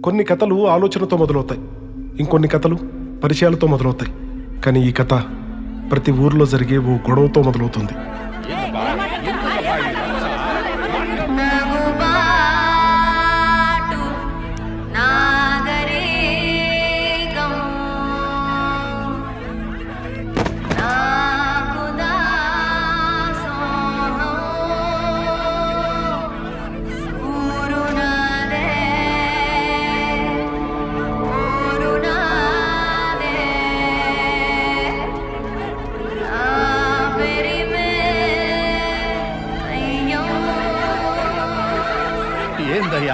కొన్ని కథలు ఆలోచనతో మొదలవుతాయి, ఇంకొన్ని కథలు పరిచయాలతో మొదలవుతాయి. కానీ ఈ కథ ప్రతి ఊర్లో జరిగే ఓ గొడవతో మొదలవుతుంది.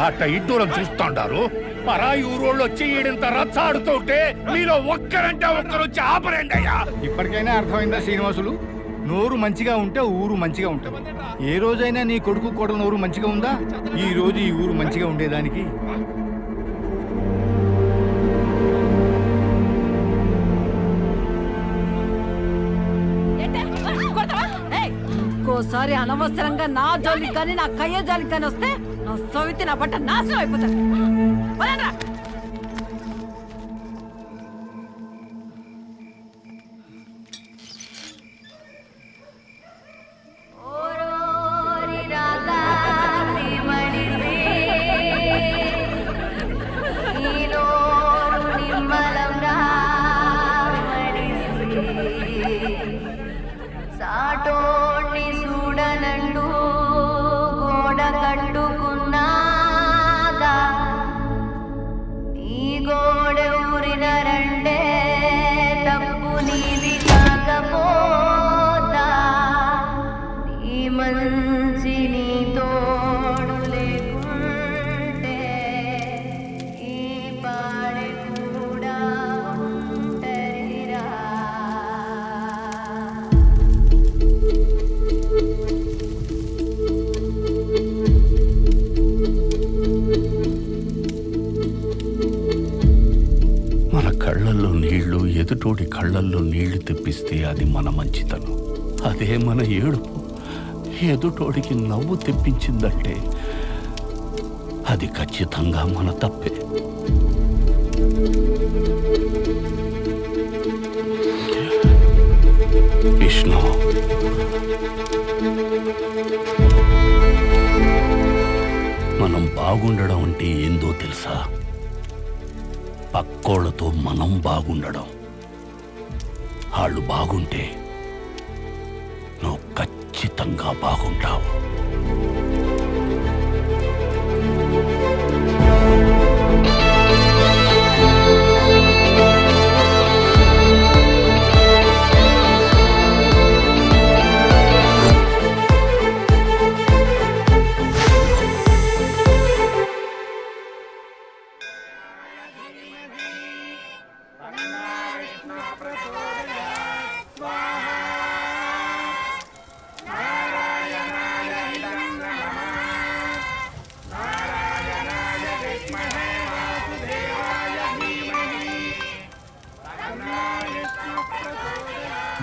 అట్ట ఇడ్డూరం చూస్తుంటారు. పరాయి ఊరోళ్ళు వచ్చి ఈడంత రచ్చాడుతుంటే మీలో ఒక్కరంటే ఒక్కరు వచ్చి ఆపరండి అయ్యా. ఇప్పటికైనా అర్థమైందా శ్రీనివాసులు? నోరు మంచిగా ఉంటే ఊరు మంచిగా ఉంటుంది. ఏ రోజైనా నీ కొడుకు కూడా నోరు మంచిగా ఉందా? ఈ రోజు ఈ ఊరు మంచిగా ఉండేదానికి ఇంకోసారి అనవసరంగా నా జోలికి కానీ నా కయ్య జోలికి కానీ వస్తే నా సవితి నా బట్ట నాశనం అయిపోతాను. సాటోణ్ణి చూడనండు గోడ కట్టుకున్నాదా, ఈ గోడ ఊరిన రండే తప్పు నీది కాకపోతా, నీ మంచి నీ తోడు లేకుంటే ఈ పాడే కూడా ఉంటరిరా. మన కళ్ళల్లో నీళ్లు ఎదుటోడి కళ్ళల్లో నీళ్లు తెప్పిస్తే అది మన మంచితనం. అదే మన ఏడుపు ఎదుటోడికి నవ్వు తెప్పించిందంటే అది ఖచ్చితంగా మన తప్పే. విష్ణు, మనం బాగుండడం అంటే ఏందో తెలుసా? పక్కోళ్ళతో మనం బాగుండడం. వాళ్ళు బాగుంటే నువ్వు ఖచ్చితంగా బాగుంటావు.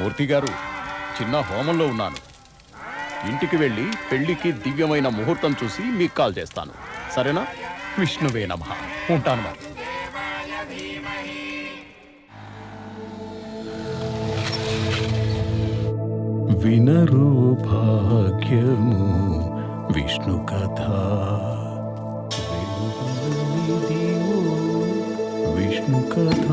మూర్తి గారు, చిన్న హోమంలో ఉన్నాను. ఇంటికి వెళ్ళి పెళ్లికి దివ్యమైన ముహూర్తం చూసి మీకు కాల్ చేస్తాను, సరేనా? విష్ణువే నమః. ఉంటాను మరి. వినరు భాగ్యము విష్ణు కథ, విష్ణు కథ.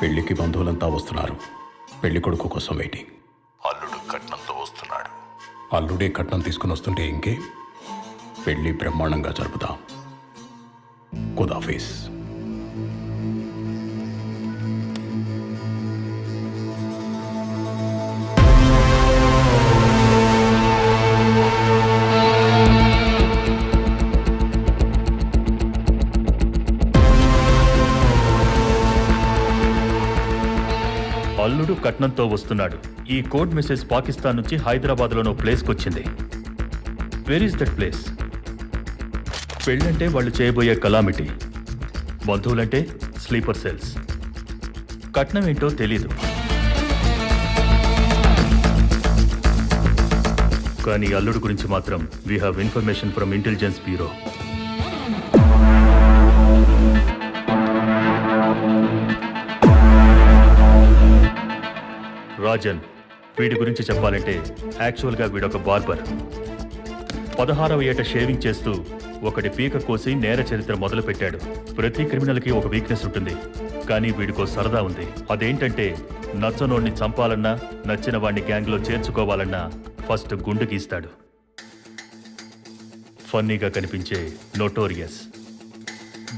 పెళ్లికి బంధువులంతా వస్తున్నారు. పెళ్లి కొడుకు కోసం వెయిటింగ్. అల్లుడు కట్నంతో వస్తున్నాడు. అల్లుడే కట్నం తీసుకుని వస్తుంటే ఇంకే. పెళ్లి బ్రహ్మాండంగా జరుపుదాం. ఖుదాఫీజ్. నిండు కట్నంతో వస్తున్నాడు. ఈ కోడ్ మెసేజ్ పాకిస్తాన్ నుంచి హైదరాబాద్లోనో ప్లేస్కి వచ్చింది. Where is that place? పెళ్ళంటే వాళ్ళు చేయబోయే కలామిటీ, బంధువులంటే స్లీపర్ సెల్స్. కట్నం ఏంటో తెలీదు, కానీ అల్లుడు గురించి మాత్రం we have information from intelligence bureau. Rajan, వీడి గురించి చెప్పాలంటే యాక్చువల్గా వీడొక బార్బర్. 16వ ఏట షేవింగ్ చేస్తూ ఒకటి పీక కోసి నేర చరిత్ర మొదలుపెట్టాడు. ప్రతి క్రిమినల్కి ఒక వీక్నెస్ ఉంటుంది, కానీ వీడికో సరదా ఉంది. అదేంటంటే నచ్చనోడిని చంపాలన్నా, నచ్చిన వాడిని గ్యాంగ్లో చేర్చుకోవాలన్నా ఫస్ట్ గుండు గీస్తాడు. ఫన్నీగా కనిపించే notorious.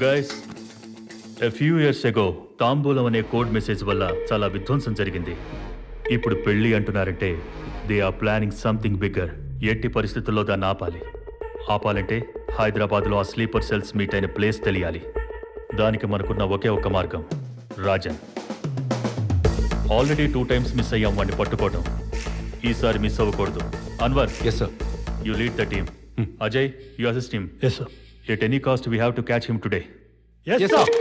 Guys, a few years ago తాంబూలం అనే కోడ్ మెసేజ్ వల్ల చాలా విధ్వంసం జరిగింది. ఇప్పుడు పెళ్లి అంటున్నారంటే they are planning something bigger. ఎట్టి పరిస్థితుల్లో దాన్ని ఆపాలంటే హైదరాబాద్లో ఆ స్లీపర్ సెల్స్ మీట్ అయిన ప్లేస్ తెలియాలి. దానికి మనకున్న ఒకే ఒక్క మార్గం రాజన్. ఆల్రెడీ 2 times మిస్ అయ్యాం వాడిని పట్టుకోవడం. ఈసారి మిస్ అవ్వకూడదు. Anwar, yes sir. You lead the team. Ajay, you assist him. Yes sir. At any cost we have to catch him today. Yes sir.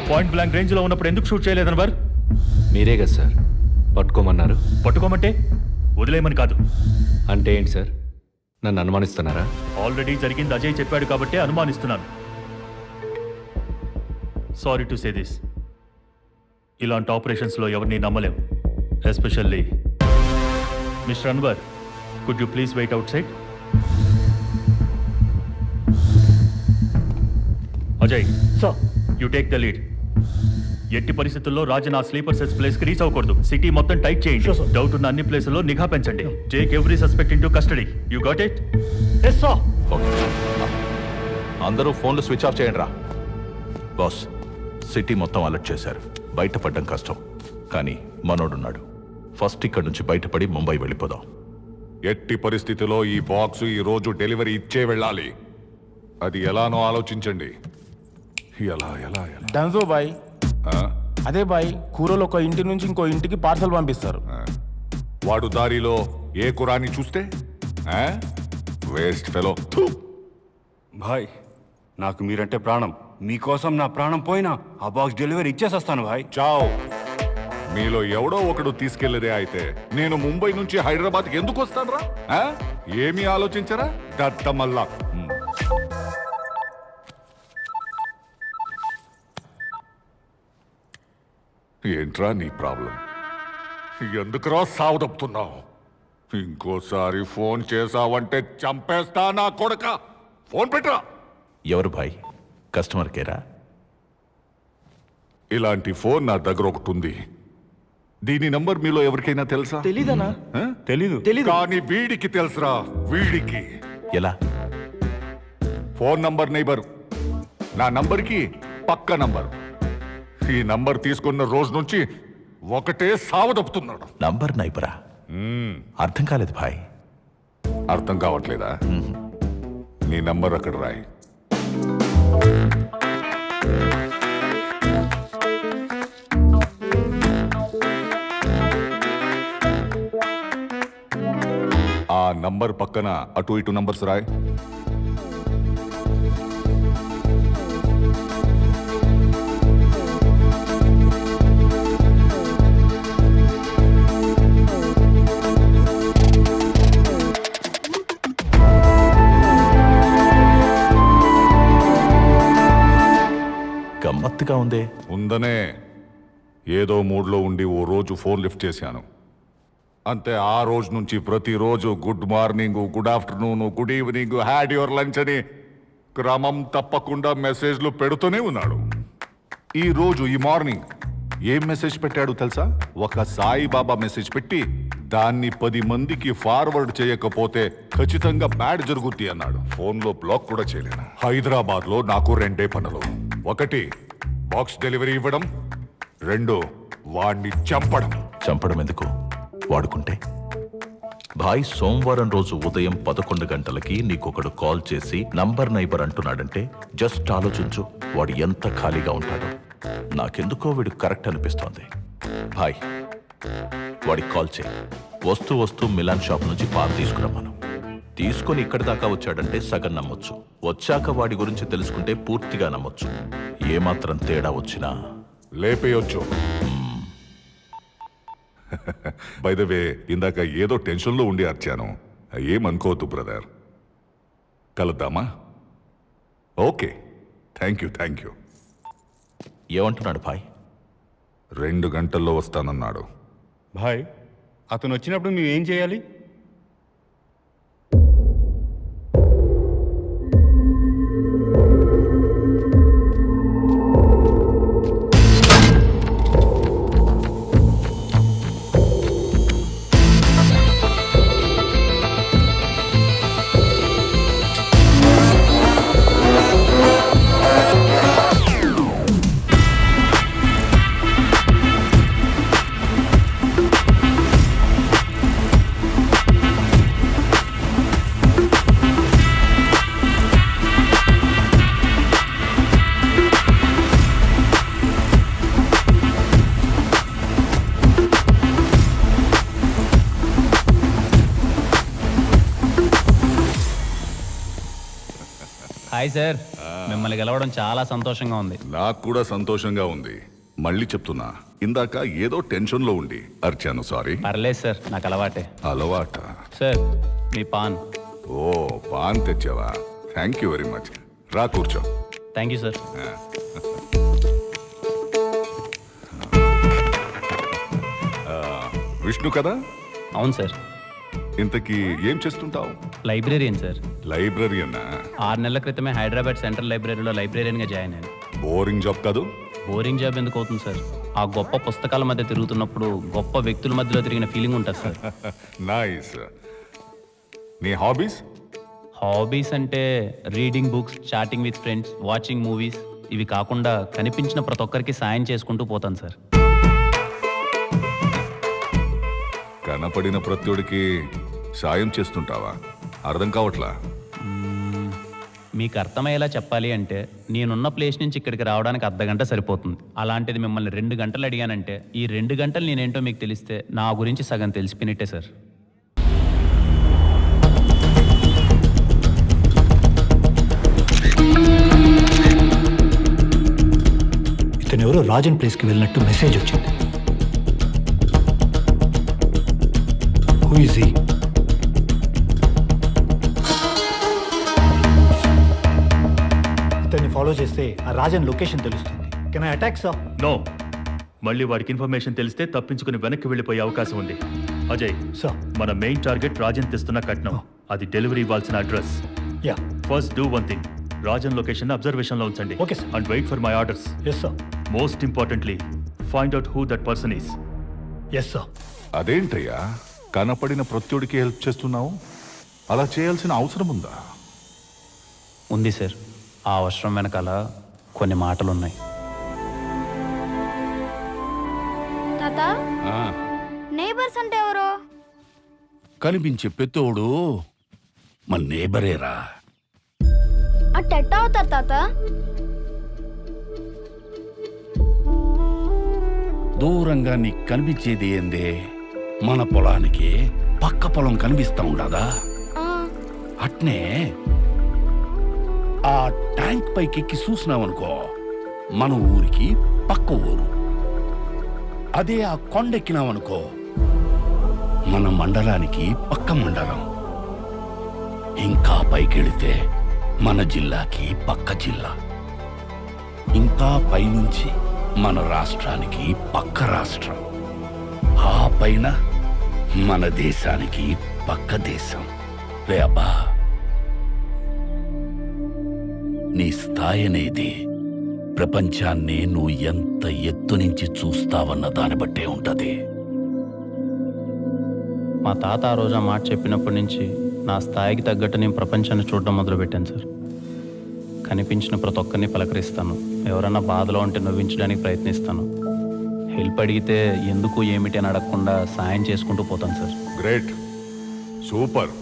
Point blank రేంజ్లో ఉన్నప్పుడు ఎందుకు షూట్ చేయలేదనవర్? మీరే కదా సార్ పట్టుకోమన్నారు. పట్టుకోమంటే వదిలేయమని కాదు. అంటే ఏంటి సార్, నన్ను అనుమానిస్తున్నారా? ఆల్రెడీ జరిగింది అజయ్ చెప్పాడు కాబట్టి అనుమానిస్తున్నాను. సారీ టు సే దిస్, ఇలాంటి ఆపరేషన్స్లో ఎవరిని నమ్మలేం. Especially mister Anwar, could you please wait outside? Ajay, you take the lead. ఎట్టి పరిస్థితుల్లో రాజన్ ఆ స్లీపర్ సెల్స్ ప్లేస్ కి రీచ్ అవ్వకూడదు. సిటీ మొత్తం టైట్ చేయండి. డౌట్ ఉన్న అన్ని ప్లేసుల్లో నిఘా పెంచండి. Take every suspect into custody. You got it? Yes sir. అందరూ ఫోన్లు స్విచ్ ఆఫ్ చేయండి రా. బాస్, సిటీ మొత్తం అలర్ట్ చేశారు. బయటపడడం కష్టం, కానీ మనోడున్నాడు. ఫస్ట్ ఇక్కడి నుంచి బయటపడి ముంబై వెళ్ళిపోదాం. ఎట్టి పరిస్థితిలో ఈ బాక్స్ ఈ రోజు డెలివరీ ఇచ్చే వెళ్ళాలి. అది ఎలానో ఆలోచించండి. ఎలా ఎలా ఎలా డన్జో బాయ్. అదే బాయ్, కూరలు ఒక ఇంటి నుంచి ఇంకో ఇంటికి పార్సల్ పంపిస్తారు. వాడు దారిలో ఏ కురాని చూస్తే వేస్ట్ ఫెలో. భాయ్, నాకు మీరంటే ప్రాణం. మీకోసం నా ప్రాణం పోయినా ఆ బాక్స్ డెలివరీ ఇచ్చేసేస్తాను భాయ్. చావ్. మీలో ఎవడో ఒకడు తీసుకెళ్లేదే అయితే నేను ముంబై నుంచి హైదరాబాద్కి ఎందుకు వస్తాను రా? ఏమీ ఆలోచించరా దత్తమల్లా. ఏంట్రా నీ ప్రాబ్లం? ఎందుకురా సావుదప్పుతున్నావు? ఇంకోసారి ఫోన్ చేసావంటే చంపేస్తా నా కొడక. ఫోన్ పెట్టరా. ఎవరు భాయ్? కస్టమర్ కేరా? ఇలాంటి ఫోన్ నా దగ్గర ఒకటి ఉంది. దీని నంబర్ మీలో ఎవరికైనా తెలుసా? తెలీదనా? తెలీదు. కానీ వీడికి తెలుసురా. వీడికి ఎలా? ఫోన్ నంబర్ నైబర్, నా నంబర్కి పక్క నంబర్. ఈ నంబర్ తీసుకున్న రోజు నుంచి ఒకటే సావదప్పుతున్నాడు. నంబర్ నైబరా? అర్థం కాలేదు భాయ్. అర్థం కావట్లేదా? నీ నంబర్ అక్కడ రాయి. ఆ నంబర్ పక్కన అటు ఇటు నంబర్స్ రాయ్. గమ్మత్తుగా ఉందే. ఉందనే, ఏదో మూడ్లో ఉండి ఓ రోజు ఫోన్ లిఫ్ట్ చేశాను అంతే. ఆ రోజు నుంచి ప్రతిరోజు good morning, good afternoon, good evening, had your lunch అని క్రమం తప్పకుండా మెసేజ్లు పెడుతూనే ఉన్నాడు. ఈ రోజు ఈ మార్నింగ్ ఏం మెసేజ్ పెట్టాడు తెలుసా? ఒక సాయిబాబా మెసేజ్ పెట్టి దాన్ని 10 మందికి ఫార్వర్డ్ చేయకపోతే ఖచ్చితంగా బ్యాడ్ జరుగుద్ది అన్నాడు. ఫోన్లో బ్లాక్ కూడా చేయలేను. హైదరాబాద్లో నాకు 2 పనులు. 1 బాక్స్ డెలివరీ ఇవ్వడం, 2 వాణ్ణి చంపడం. చంపడం ఎందుకు? వాడుకుంటే. భాయ్, సోమవారం రోజు ఉదయం 11 గంటలకి నీకొకడు కాల్ చేసి నంబర్ నైబర్ అంటున్నాడంటే జస్ట్ ఆలోచించు, వాడు ఎంత ఖాళీగా ఉంటాడో. నాకెందుకో వీడు కరెక్ట్ అనిపిస్తోంది. భాయ్, వాడికి కాల్ చేయి. వస్తూ వస్తూ మిలాన్ షాప్ నుంచి పాలు తీసుకురమ్మను. తీసుకొని ఇక్కడి దాకా వచ్చాడంటే సగం నమ్మొచ్చు. వచ్చాక వాడి గురించి తెలుసుకుంటే పూర్తిగా నమ్మొచ్చు. ఏమాత్రం తేడా వచ్చినా లేపేయొచ్చు. బై ద వే, ఇందాక ఏదో టెన్షన్లో ఉండి అర్చాను. ఏమనుకోవద్దు బ్రదర్. కలుద్దామా? Okay, thank you. ఏమంటున్నాడు భాయ్? 2 గంటల్లో వస్తానన్నాడు. భాయ్, అతను వచ్చినప్పుడు మేమేం చేయాలి? హాయ్ సార్, మిమ్మల్ని గెలవడం చాలా సంతోషంగా ఉంది. నాకు కూడా సంతోషంగా ఉంది. మళ్ళీ చెప్తున్నా, ఇందాక ఏదో టెన్షన్లో ఉండి అర్చాను. సారీ. పర్లేదు సార్, నాకు అలవాటే. అలవాట? సార్, మీ పాన్. ఓ, పాన్ తెచ్చావా? Thank you very much. రా కూర్చో. Thank you sir. విష్ణు కదా? అవును సార్. ఇంతకీ ఏం చేస్తుంటావు? Librarian sir. లైబ్రరీయన్నా? 6 నెలల క్రితమే హైదరాబాద్ సెంట్రల్ లైబ్రరీలో లైబ్రేరియన్గా జాయిన్ అయ్యాను. బోరింగ్ జాబ్ కాదు? బోరింగ్ జాబ్ ఎందుకు అవుతుంది సార్? ఆ గొప్ప పుస్తకాల మధ్య తిరుగుతున్నప్పుడు గొప్ప వ్యక్తుల మధ్యలో తిరిగిన ఫీలింగ్ ఉంటుంది సార్. నైస్. నీ హాబీస్? హాబీస్ అంటే reading books, chatting with friends, watching movies. ఇవి కాకుండా కనిపించిన ప్రతి ఒక్కరికి సాయం చేసుకుంటూ పోతాను సార్. కనపడిన ప్రత్యుడికి సాయం చేస్తుంటావా? అర్థం కావట్లా. మీకు అర్థమయ్యేలా చెప్పాలి అంటే నేనున్న ప్లేస్ నుంచి ఇక్కడికి రావడానికి అర్ధగంట సరిపోతుంది. అలాంటిది మిమ్మల్ని 2 గంటలు అడిగానంటే ఈ 2 గంటలు నేనేంటో మీకు తెలిస్తే నా గురించి సగం తెలిసిపోయినట్టే సార్. ఇతను ఎవరో రాజన్ ప్లేస్కి వెళ్ళినట్టు మెసేజ్ వచ్చింది. Who is he? ఇతన్ని ఫాలో చేస్తే ఆ రాజన్ లొకేషన్ తెలుస్తుంది. Can I attack sir? No. మళ్ళీ వాడికి ఇన్ఫర్మేషన్ తెలిస్తే తప్పించుకుని వెనక్కి వెళ్ళిపోయే అవకాశం ఉంది. అజయ్ సార్, మన మెయిన్ టార్గెట్ రాజన్ తెస్తున్న కట్నం. అది డెలివరీ ఇవ్వాల్సిన address. Yeah. First do one thing. Rajan location observation లో ఉంచండి. Okay sir. And wait for my orders. Yes sir. Most importantly find out who that person is. Yes sir. అదేంటయ్యా, కనపడిన ప్రత్యుడికి హెల్ప్ చేస్తున్నావు? అలా చేయాల్సిన అవసరం ఉందా? ఉంది సార్. ఆ అవసరం వెనకాల కొన్ని మాటలున్నాయి. తాత, నేబర్స్ అంటే ఎవరు? కనిపించే పెత్తోడు మన నేబరేరా. అట్టెట్ట అవుతారు తాత? దూరంగా నీకు కనిపించేది ఏందే? మన పొలానికి పక్క పొలం కనిపిస్తా ఉండదా? అట్నే ఆ ట్యాంక్ పైకి ఎక్కి చూసినావనుకో మన ఊరికి పక్క ఊరు. అదే ఆ కొండెక్కినావనుకో మన మండలానికి పక్క మండలం. ఇంకా పైకెళితే మన జిల్లాకి పక్క జిల్లా. ఇంకా పైనుంచి మన రాష్ట్రానికి పక్క రాష్ట్రం. ఆ పైన మన దేశానికి పక్క దేశం. రే అబ్బా, నీ స్థాయి అనేది ప్రపంచాన్ని నువ్వు ఎంత ఎత్తు నుంచి చూస్తావన్న దాన్ని బట్టే ఉంటది. మా తాత ఆ రోజు ఆ మాట చెప్పినప్పటి నుంచి నా స్థాయికి తగ్గట్టు నేను ప్రపంచాన్ని చూడడం మొదలుపెట్టాను సార్. కనిపించిన ప్రతి ఒక్కరిని పలకరిస్తాను. ఎవరన్నా బాధలో ఉంటే నవ్వించడానికి ప్రయత్నిస్తాను. హెల్ప్ అడిగితే ఎందుకు ఏమిటి అని అడగకుండా సాయం చేసుకుంటూ పోతాను సార్. Great, super.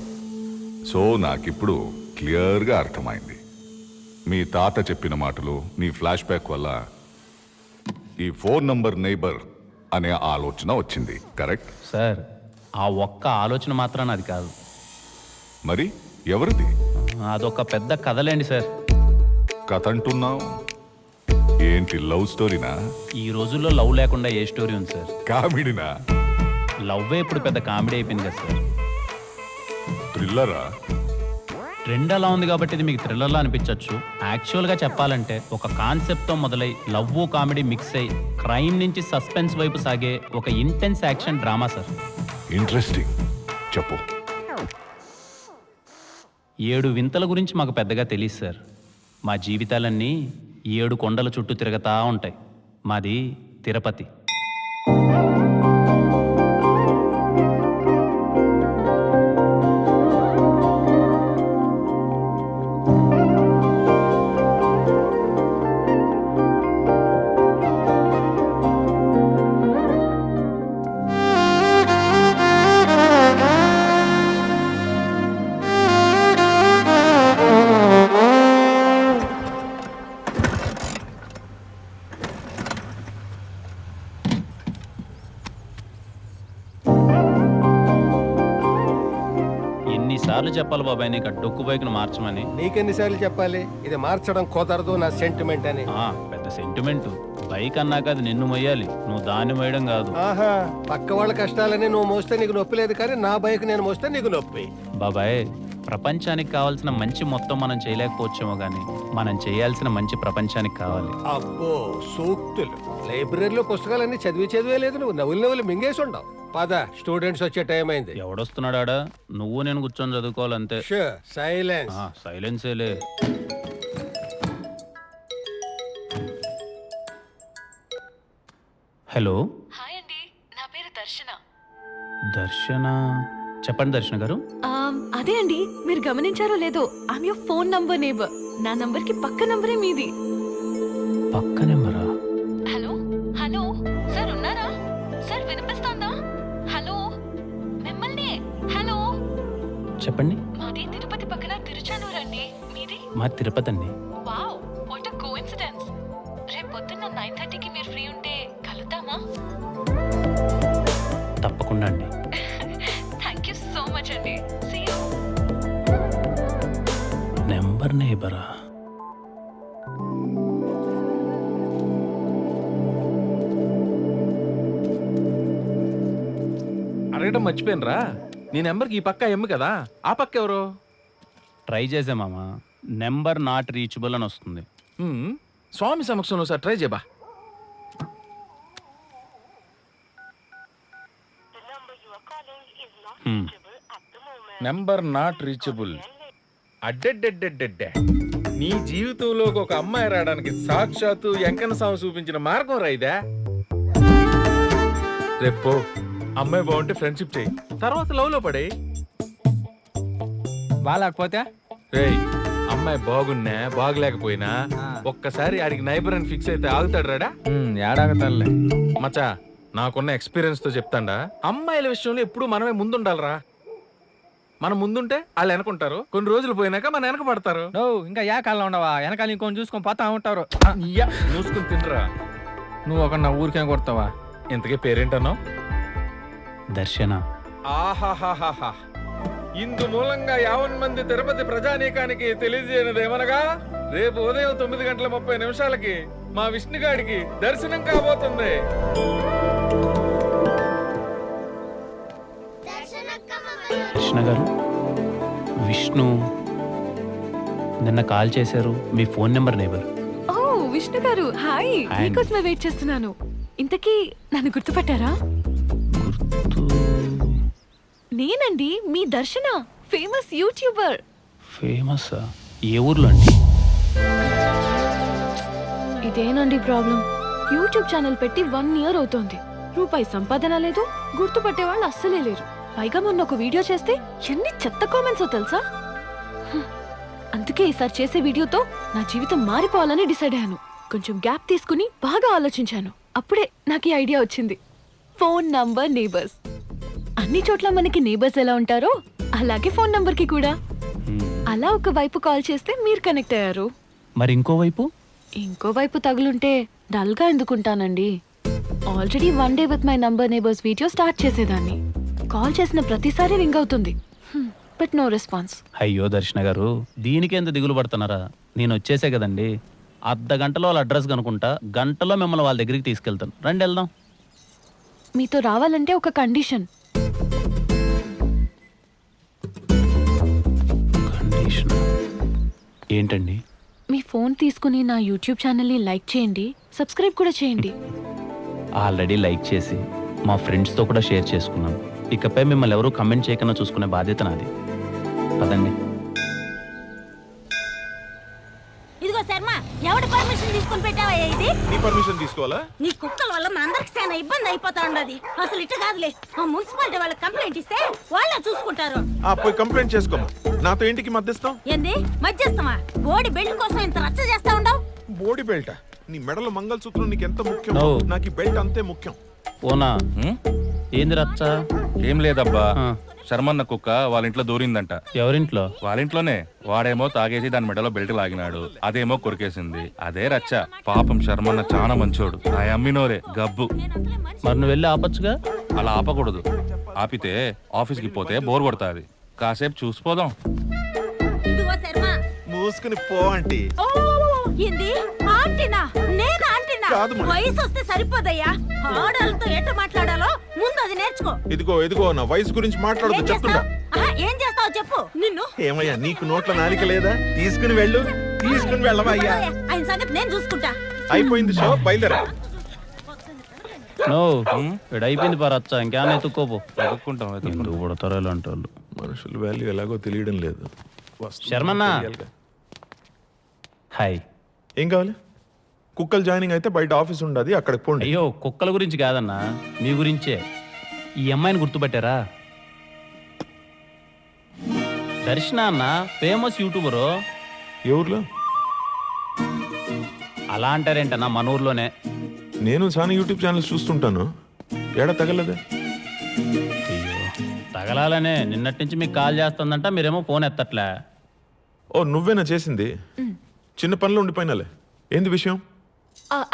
సో నాకిప్పుడు క్లియర్గా అర్థమైంది. మీ తాత చెప్పిన మాటలు, నీ ఫ్లాష్ బ్యాక్ వల్ల ఈ 4 నంబర్ నైబర్ అనే ఆలోచన వచ్చింది. Correct sir? ఆ ఒక్క ఆలోచన మాత్రాన అది కాదు. మరి ఎవరిది? అదొక పెద్ద కథలేండి సార్. కథ అంటున్నావు ఏంటి? లవ్ స్టోరీనా? ఈ రోజుల్లో లవ్ లేకుండా ఏ స్టోరీ ఉంది సార్? కామెడీనా? లవ్వే ఇప్పుడు పెద్ద కామెడీ అయిపోయింది కదా సార్. థ్రిల్లరా? ట్రెండ్ అలా ఉంది కాబట్టి ఇది మీకు థ్రిల్లర్లా అనిపించవచ్చు. యాక్చువల్గా చెప్పాలంటే ఒక కాన్సెప్ట్తో మొదలై లవ్ కామెడీ మిక్స్ అయి క్రైమ్ నుంచి సస్పెన్స్ వైపు సాగే ఒక intense action drama sir. Interesting, చెప్పు. 7 వింతల గురించి మాకు పెద్దగా తెలియదు సార్. మా జీవితాలన్నీ 7 కొండల చుట్టూ తిరగతా ఉంటాయి. మాది తిరుపతి. ఎన్నిసార్లు చెప్పాలి బాబాయ్ నీకు ఆ డొక్కు బైక్ను మార్చమని? నీకెన్నిసార్లు చెప్పాలి ఇది మార్చడం కుదరదు, నా సెంటిమెంట్ అని. పెద్ద సెంటిమెంట్. బైక్ అన్నాక అది నిన్ను మొయ్యాలి, నువ్వు దాన్ని మోయడం కాదు. ఆహా, పక్క వాళ్ళ కష్టాలని నువ్వు మోస్తే నీకు నొప్పి లేదు, కానీ నా బైక్ నేను మోస్తే నీకు నొప్పి. బాబాయ్, ప్రపంచానికి కావాల్సిన మంచి మొత్తం మనం చేయలేకపోవచ్చేమో కానీ మనం చేయాల్సిన మంచి ప్రపంచానికి కావాలి. అబ్బో సూక్తులు! లైబ్రరీలో పుస్తకాలన్నీ చదివే లేదు, నువ్వు నవ్వులు మింగేసి ఉండవు. పద, స్టూడెంట్స్ వచ్చే టైం అయింది. ఎవడొస్తున్నాడా? నువ్వు నేను కూర్చొని చదువుకోవాలంతే. సైలెన్స్. సైలెన్సేలే. హలో. హాయ్ అండి, నా పేరు దర్శన. దర్శన? చెప్పండి దర్శన గారు. అదే అండి, మీరు గమనించారో లేదో, I'm your phone number neighbour. నా నంబర్ కి పక్క నంబరే మీది. పక్క నెంబరా? హలో హలో సార్, ఉన్నారా సార్? వినిపిస్తోందా? హలో, మిమ్మల్ని. హలో, చెప్పండి. మాది తిరుపతి పక్కన తిరుచానూరు అండి. మీది? మా తిరుపతి అండి. Wow, what a coincidence. రేపు పొద్దున్న 9:30కి మీరు ఫ్రీ ఉంటే కలుద్దామా? తప్పకుండా అండి. థ్యాంక్ యూ సో మచ్ అండి. See you. నెంబర్ నేబరా? అడగడం మర్చిపోయినరా, నీ నెంబర్కి ఈ పక్క ఎమ్ము కదా, ఆ పక్క ఎవరు? ట్రై చేసే మామ, నెంబర్ నాట్ రీచబుల్ అని వస్తుంది. స్వామి సమక్షంలో సార్ ట్రై చేయబా. Number not reachable. అడ్డెడ్డెడ్డెడ్డెడ్డే, నీ జీవితంలోకి ఒక అమ్మాయి రావడానికి సాక్షాత్తు వెంకన్న స్వామి చూపించిన మార్గం రైదా. రేపు అమ్మాయి బాగుంటే ఫ్రెండ్షిప్ చేయి, తర్వాత లవ్ లో పడే. బాగాలేకపోతే రేయ్, అమ్మాయి బాగున్నా బాగలేకపోయినా ఒక్కసారి ఆడికి నైబర్ అని ఫిక్స్ అయితే ఆగుతాడు రాడా? ఏడాగతాడులే మచ్చా, నాకున్న ఎక్స్పీరియన్స్ తో చెప్తాండా, అమ్మాయిల విషయంలో ఎప్పుడు మనమే ముందుండాలరా. మనం ముందుంటే వాళ్ళు వెనకుంటారు, కొన్ని రోజులు పోయినాక మన వెనక పడతారు. ఇంకా ఏ కాలంలో ఉండవా? వెనకాల ఇంకొని చూసుకొని పోతా ఉంటారు. చూసుకుని తినరా. నువ్వు ఒక నా ఊరికేం కొడతావా? ఇంతకీ పేరేంటన్నావు? దర్శన. ఆహాహాహా, ఇందు మూలంగా 50 మంది తిరుపతి ప్రజానీకానికి తెలియజేయనిదేమనగా రేపు ఉదయం 9:30 మా విష్ణుగాడికి దర్శనం కాబోతుంది. కృష్ణ గారు, విష్ణు నిన్న కాల్ చేశారు. మీ ఫోన్ నెంబర్ నేబర్. ఓ విష్ణు గారు, హాయ్. హాయ్. మీకోసమే వెయిట్ చేస్తున్నాను. ఇంతకీ నన్ను గుర్తుపట్టారా? నేనండి మీ దర్శన, ఫేమస్ యూట్యూబర్. ఫేమస్? ఏ ఊర్లో అండి? ఇదేనండి ప్రాబ్లం. యూట్యూబ్ ఛానల్ పెట్టి 1 ఇయర్ అవుతోంది. రూపాయి సంపాదన లేదు, గుర్తుపట్టే వాళ్ళు అస్సలే లేరు. పైగా మొన్న ఒక వీడియో చేస్తే ఎన్ని చెత్త కామెంట్సో తెలుసా? అందుకే ఈసారి చేసే వీడియోతో నా జీవితం మారిపోవాలని డిసైడ్ అయ్యాను. కొంచెం గ్యాప్ తీసుకుని బాగా ఆలోచించాను. అప్పుడే నాకు ఈ ఐడియా వచ్చింది. Phone number neighbours. అన్ని చోట్ల మనకి నేబర్స్ ఎలా ఉంటారో అలాగే ఫోన్ నంబర్ కి కూడా. అలా ఒక వైపు కాల్ చేస్తే మీరు కనెక్ట్ అయ్యారు. మరి ఇంకో వైపు తగులుంటే డల్ గా ఎందుకుంటానండి? Already 1 day with my number neighbours video start చేసేదాన్ని. కాల్ చేసిన ప్రతిసారి రింగ్ అవుతుంది, బట్ నో రెస్పాన్స్. అయ్యో దర్శన గారు, దీనికి ఎంత దిగులు పడుతున్నారా? నేను వచ్చేసే కదండి. అర్ధ గంటలో వాళ్ళ అడ్రస్ కనుకుంటా, గంటలో మిమ్మల్ని వాళ్ళ దగ్గరికి తీసుకెళ్తాను. రండి వెళ్దాం. మీతో రావాలంటే ఒక కండిషన్. ఏంటండి? మీ ఫోన్ తీసుకుని నా యూట్యూబ్ ఛానల్ని లైక్ చేయండి, సబ్స్క్రైబ్ కూడా చేయండి. ఆల్రెడీ లైక్ చేసి మా ఫ్రెండ్స్తో కూడా షేర్ చేసుకున్నాను. ఇకపై మిమ్మల్ని ఎవరూ కమెంట్ చేయకుండా చూసుకునే బాధ్యత నాది. పదండి. ఇదిగో శర్మ, ఎవడి పర్మిషన్ తీసుకొని పెట్టావయ్యా ఇది? నీ పర్మిషన్ తీసుకోవాలా? నీ కుక్కల వల్ల మా అందరికి చాలా ఇబ్బంది అయిపోతా ఉండదు. అసలు ఇట్ట కాదులే, ఆ మున్సిపాలిటీ వాళ్ళకి కంప్లైంట్ ఇస్తే వాళ్ళే చూసుకుంటారు. పోయి కంప్లైంట్ చేసుకోమా. నాతో ఇంటికి మధ్యస్థం ఏంది మధ్యస్థమా? బోడి బెల్ట్ కోసం ఇంత రచ్చ చేస్తా ఉండవు. బోడి బెల్ట్? నీ మెడలో మంగళసూత్రం నీకు ఎంత ముఖ్యం, No. నాకు ఈ బెల్ట్ అంతే ముఖ్యం. ఓనా? ఏంది రచ్చ? ఏం లేదబ్బా, శర్మన్న కుక్క వాళ్ళ ఇంట్లో దూరిందంట. ఎవరింట్లో? వాళ్ళ ఇంట్లోనే. వాడేమో తాగేసి దాని మెడలో బెల్ట్ లాగినాడు, అదేమో కొరికేసింది. అదే రచ్చ. పాపం శర్మన్న చాలా మంచోడు, ఆ అమ్మినోరే గబ్బు. మరి నువ్వు వెళ్ళి ఆపచ్చుగా? అలా ఆపకూడదు. ఆపితే ఆఫీస్కి పోతే బోర్ కొడతాది. కాసేపు చూసిపోదాం. ఇదిగో శర్మ, మూసుకుని పో ఆంటీ. ఏంది ఆంటీనా? నేను ఆంటీనా? వయసు వస్తే సరిపోదయ్యా. ఆడవాళ్ళతో ఎట్ట మాట్లాడాలో ముందు అది నేర్చుకో. ఇదిగో నా వయసు గురించి మాట్లాడదు చెప్తుండా. ఏం చేస్తావు చెప్పు. నిన్ను ఏమయ్యా, నీకు నోట్ల నాలిక లేదా? తీసుకుని వెళ్ళవా అయ్యా. ఆయన సంగతి నేను చూసుకుంటా. అయిపోయింది షో, బయలుదేరా. నో, ఇక్కడ అయిపోయింది పా రచ్చ. ఇంకేమైనా ఎత్తుక్కోపో. ఎదుక్కుంటాం. ఎందుకు పడతారో ఇలాంటి వాళ్ళు. మనుషుల వాల్యూ ఎలాగో తెలియడం లేదు. శర్మన్నా, హాయ్. ఏం కావాలి? కుక్కలు జాయినింగ్ అయితే బయట ఆఫీస్ ఉండదు, అక్కడికి పోండి. అయ్యో, కుక్కల గురించి కాదన్నా, మీ గురించే. ఈ అమ్మాయిని గుర్తుపట్టారా? దర్శన అన్న, ఫేమస్ యూట్యూబరు. ఏ ఊర్లో? అలా అంటారేంటన్నా, మన ఊర్లోనే. నేను చాలా యూట్యూబ్ ఛానల్స్ చూస్తుంటాను. ఏడా తగలదే? అయ్యో, తగలాలనే నిన్నటి నుంచి మీకు కాల్ చేస్తుందంట, మీరేమో ఫోన్ ఎత్తట్లే. ఓ, నువ్వేనా చేసింది? చిన్న పనిలో ఉండిపోయినాలే. ఏంది విషయం?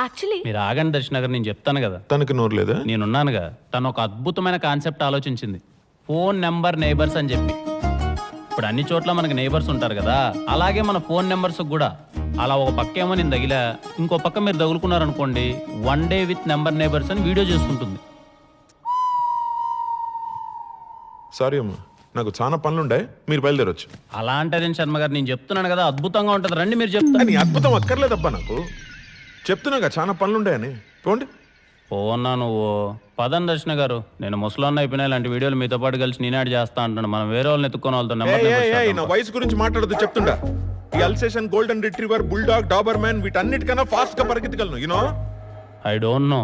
యాక్చువల్లీ మీరు ఆగండి దర్శన గారు, నేను చెప్తాను కదా. తనకి నోరు లేదా? నేనున్నానుగా. తను ఒక అద్భుతమైన కాన్సెప్ట్ ఆలోచించింది, ఫోన్ నెంబర్ నేబర్స్ అని చెప్పి. ఇప్పుడు అన్ని చోట్ల మనకి నేబర్స్ ఉంటారు కదా, అలాగే మన ఫోన్ నెంబర్స్ కూడా. అలా ఒక పక్క ఏమో నేను తగిలా, ఇంకో పక్క మీరు తగులుకున్నారనుకోండి, 1 డే విత్ నెంబర్ నేబర్స్ అని వీడియో చేసుకుంటుంది. సారీ అమ్మా, నాకు చాలా పనులుండే, మీరు బయలుదేరొచ్చు. అలా అంటారేం శర్మ గారు, నేను చెప్తున్నాను కదా, అద్భుతంగా ఉంటుంది. రండి, మీరు చెప్తాను. నీ అద్భుతం అక్కర్లేదబ్బా, నాకు చెప్తున్నాగా చాలా పనులుండాయని. పోండి. పోన్నా నువ్వు. పదం దర్శన గారు, నేను ముసలాన్న అయిపోయినా ఇలాంటి వీడియోలు మీతో పాటు కలిసి నేనాడు చేస్తా అంటాను. మనం వేరే వాళ్ళని ఎత్తుకొని వాళ్ళతో నా వయసు గురించి మాట్లాడదు చెప్తుండా. ఈ Alsatian, golden retriever, bulldog, Doberman వీటన్నిటికన్నా ఫాస్ట్ గా పరిగెత్తగలను. You know, I don't know.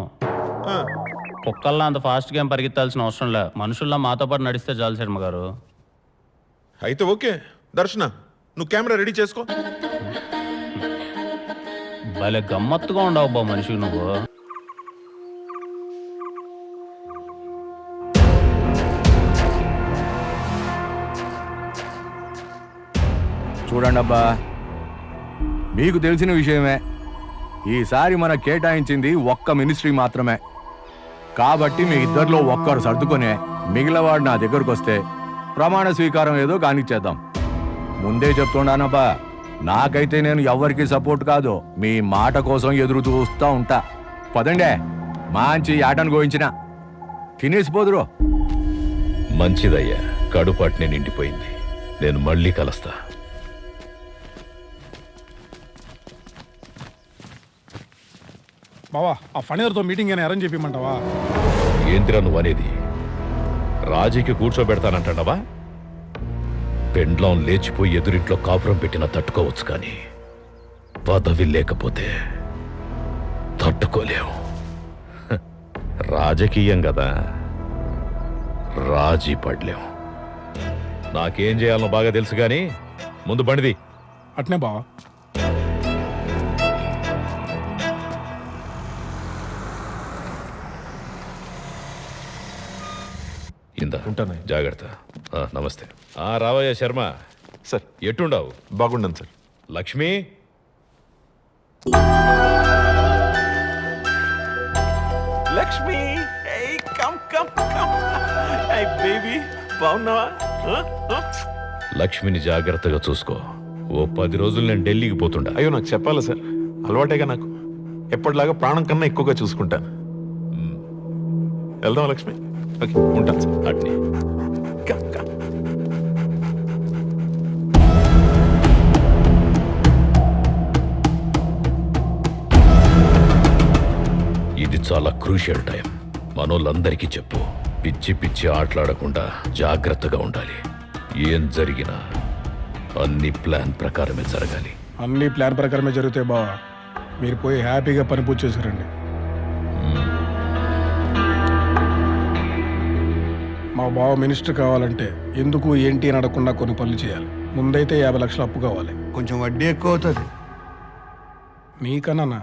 కుక్కల్లా అంత ఫాస్ట్గా ఏం పరిగెత్తాల్సిన అవసరం లే, మనుషుల్లా మాతో పాటు నడిస్తే చాలు శర్మ గారు. అయితే ఓకే. దర్శన, నువ్వు కెమెరా రెడీ చేసుకో. భలే గమ్మత్తుగా ఉండవు బా మనిషి నువ్వు. చూడండి అబ్బా, మీకు తెలిసిన విషయమే, ఈసారి మన కేటాయించింది ఒక్క మినిస్ట్రీ మాత్రమే. కాబట్టి మీ ఇద్దరిలో ఒక్కరు సర్దుకొని మిగిలినవాడు నా దగ్గరకు వస్తే ప్రమాణ స్వీకారం ఏదో కానిచ్చేద్దాం. ముందే చెప్తున్నానబ్బా, నాకైతే నేను ఎవరికి సపోర్ట్ కాదు, మీ మాట కోసం ఎదురు చూస్తూ ఉంటా. పదండే, మంచి ఆటను గోయించిన తినేసిపోదురు. మంచిదయ్యా, కడుపాటిని నిండిపోయింది. నేను మళ్ళీ కలుస్తా. బావా, ఆ ఫణిధర్తో మీటింగ్ అని అరేంజ్ చెప్పమంటావా? ఏందిరా నువ్వు అనేది? రాజీకి కూర్చోబెడతానంటావా? పెండ్లం లేచిపోయి ఎదురింట్లో కాపురం పెట్టినా తట్టుకోవచ్చు, కానీ పదవి లేకపోతే తట్టుకోలేవు. హ, రాజకీయం కదా, రాజీ పడలేం. నాకేం చేయాలనో బాగా తెలుసు, కానీ ముందు బండిది. అట్నే బావా. ఇందా ఉంటాను, జాగ్రత్త. నమస్తే. రావయ్య శర్మ. సార్, ఎట్టుండవు? బాగుండను sir. Lakshmi, Lakshmi, come come come. Baby, బాగున్నావా? లక్ష్మిని జాగ్రత్తగా చూసుకో. ఓ 10 రోజులు నేను ఢిల్లీకి పోతుండా. అయ్యో, నాకు చెప్పాలా సార్? అలవాటేగా నాకు. ఎప్పటిలాగా ప్రాణం కన్నా ఎక్కువగా చూసుకుంటాను. వెళ్దాం లక్ష్మి. ఓకే, ఉంటాను సార్. అట్నే. ఇది చాలా క్రూషియల్ టైం. మనోళ్ళందరికీ చెప్పు, పిచ్చి పిచ్చి ఆటలాడకుండా జాగ్రత్తగా ఉండాలి. ఏం జరిగినా అన్ని ప్లాన్ ప్రకారమే జరగాలి. అన్ని ప్లాన్ ప్రకారమే జరుగుతాయి బావా. మీరు పోయి హ్యాపీగా పని పూర్తి చేసుకురండి. మా బావ మినిస్టర్ కావాలంటే ఎందుకు ఏంటి అని అడగకుండా కొన్ని పనులు చేయాలి. ముందైతే 50 లక్షలు అప్పు కావాలి. కొంచెం వడ్డీ ఎక్కువ అవుతుంది. నీకన్నా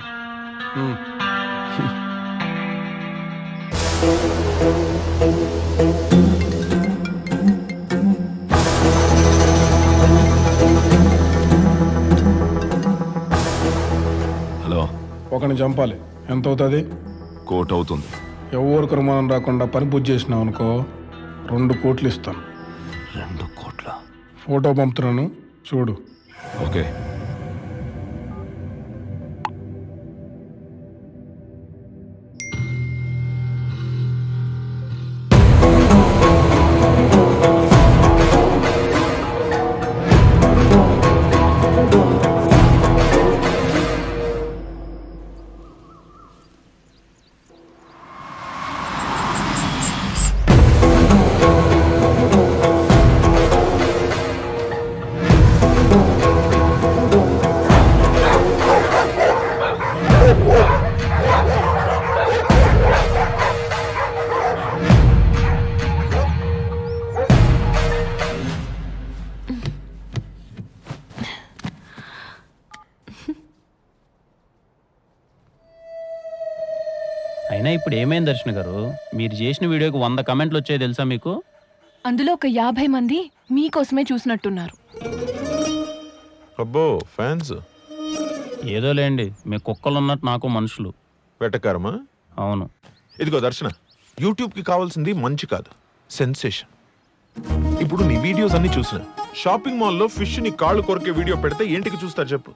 హలో, ఒకరిని చంపాలి. ఎంత అవుతుంది? 1 కోటి అవుతుంది. ఎవరికి అనుమానం రాకుండా పని పూర్తి చేసినావు అనుకో, 2 కోట్లు ఇస్తాను. 2 కోట్ల? ఫోటో పంపుతున్నాను, చూడు. ఓకే. అయినా ఇప్పుడు ఏమైంది దర్శన గారు? మీరు చేసిన వీడియోకి 100 కమెంట్లు వచ్చాయి తెలుసా మీకు? అందులో ఒక 50 మంది మీకోసమే చూసినట్టున్నారు. అబ్బో, ఫ్యాన్స్. ఏదో లేండి, మీ కుక్కలు ఉన్నట్టు నాకు మనుషులు. వెటకారమా? అవును. ఇదిగో దర్శన, యూట్యూబ్కి కావాల్సింది మంచి కాదు, సెన్సేషన్. ఇప్పుడు నీ వీడియోస్ అన్ని చూసిన షాపింగ్ మాల్లో ఫిష్ ని కాళ్ళు కొరికే వీడియో పెడితే ఏంటికి చూస్తారు చెప్పు?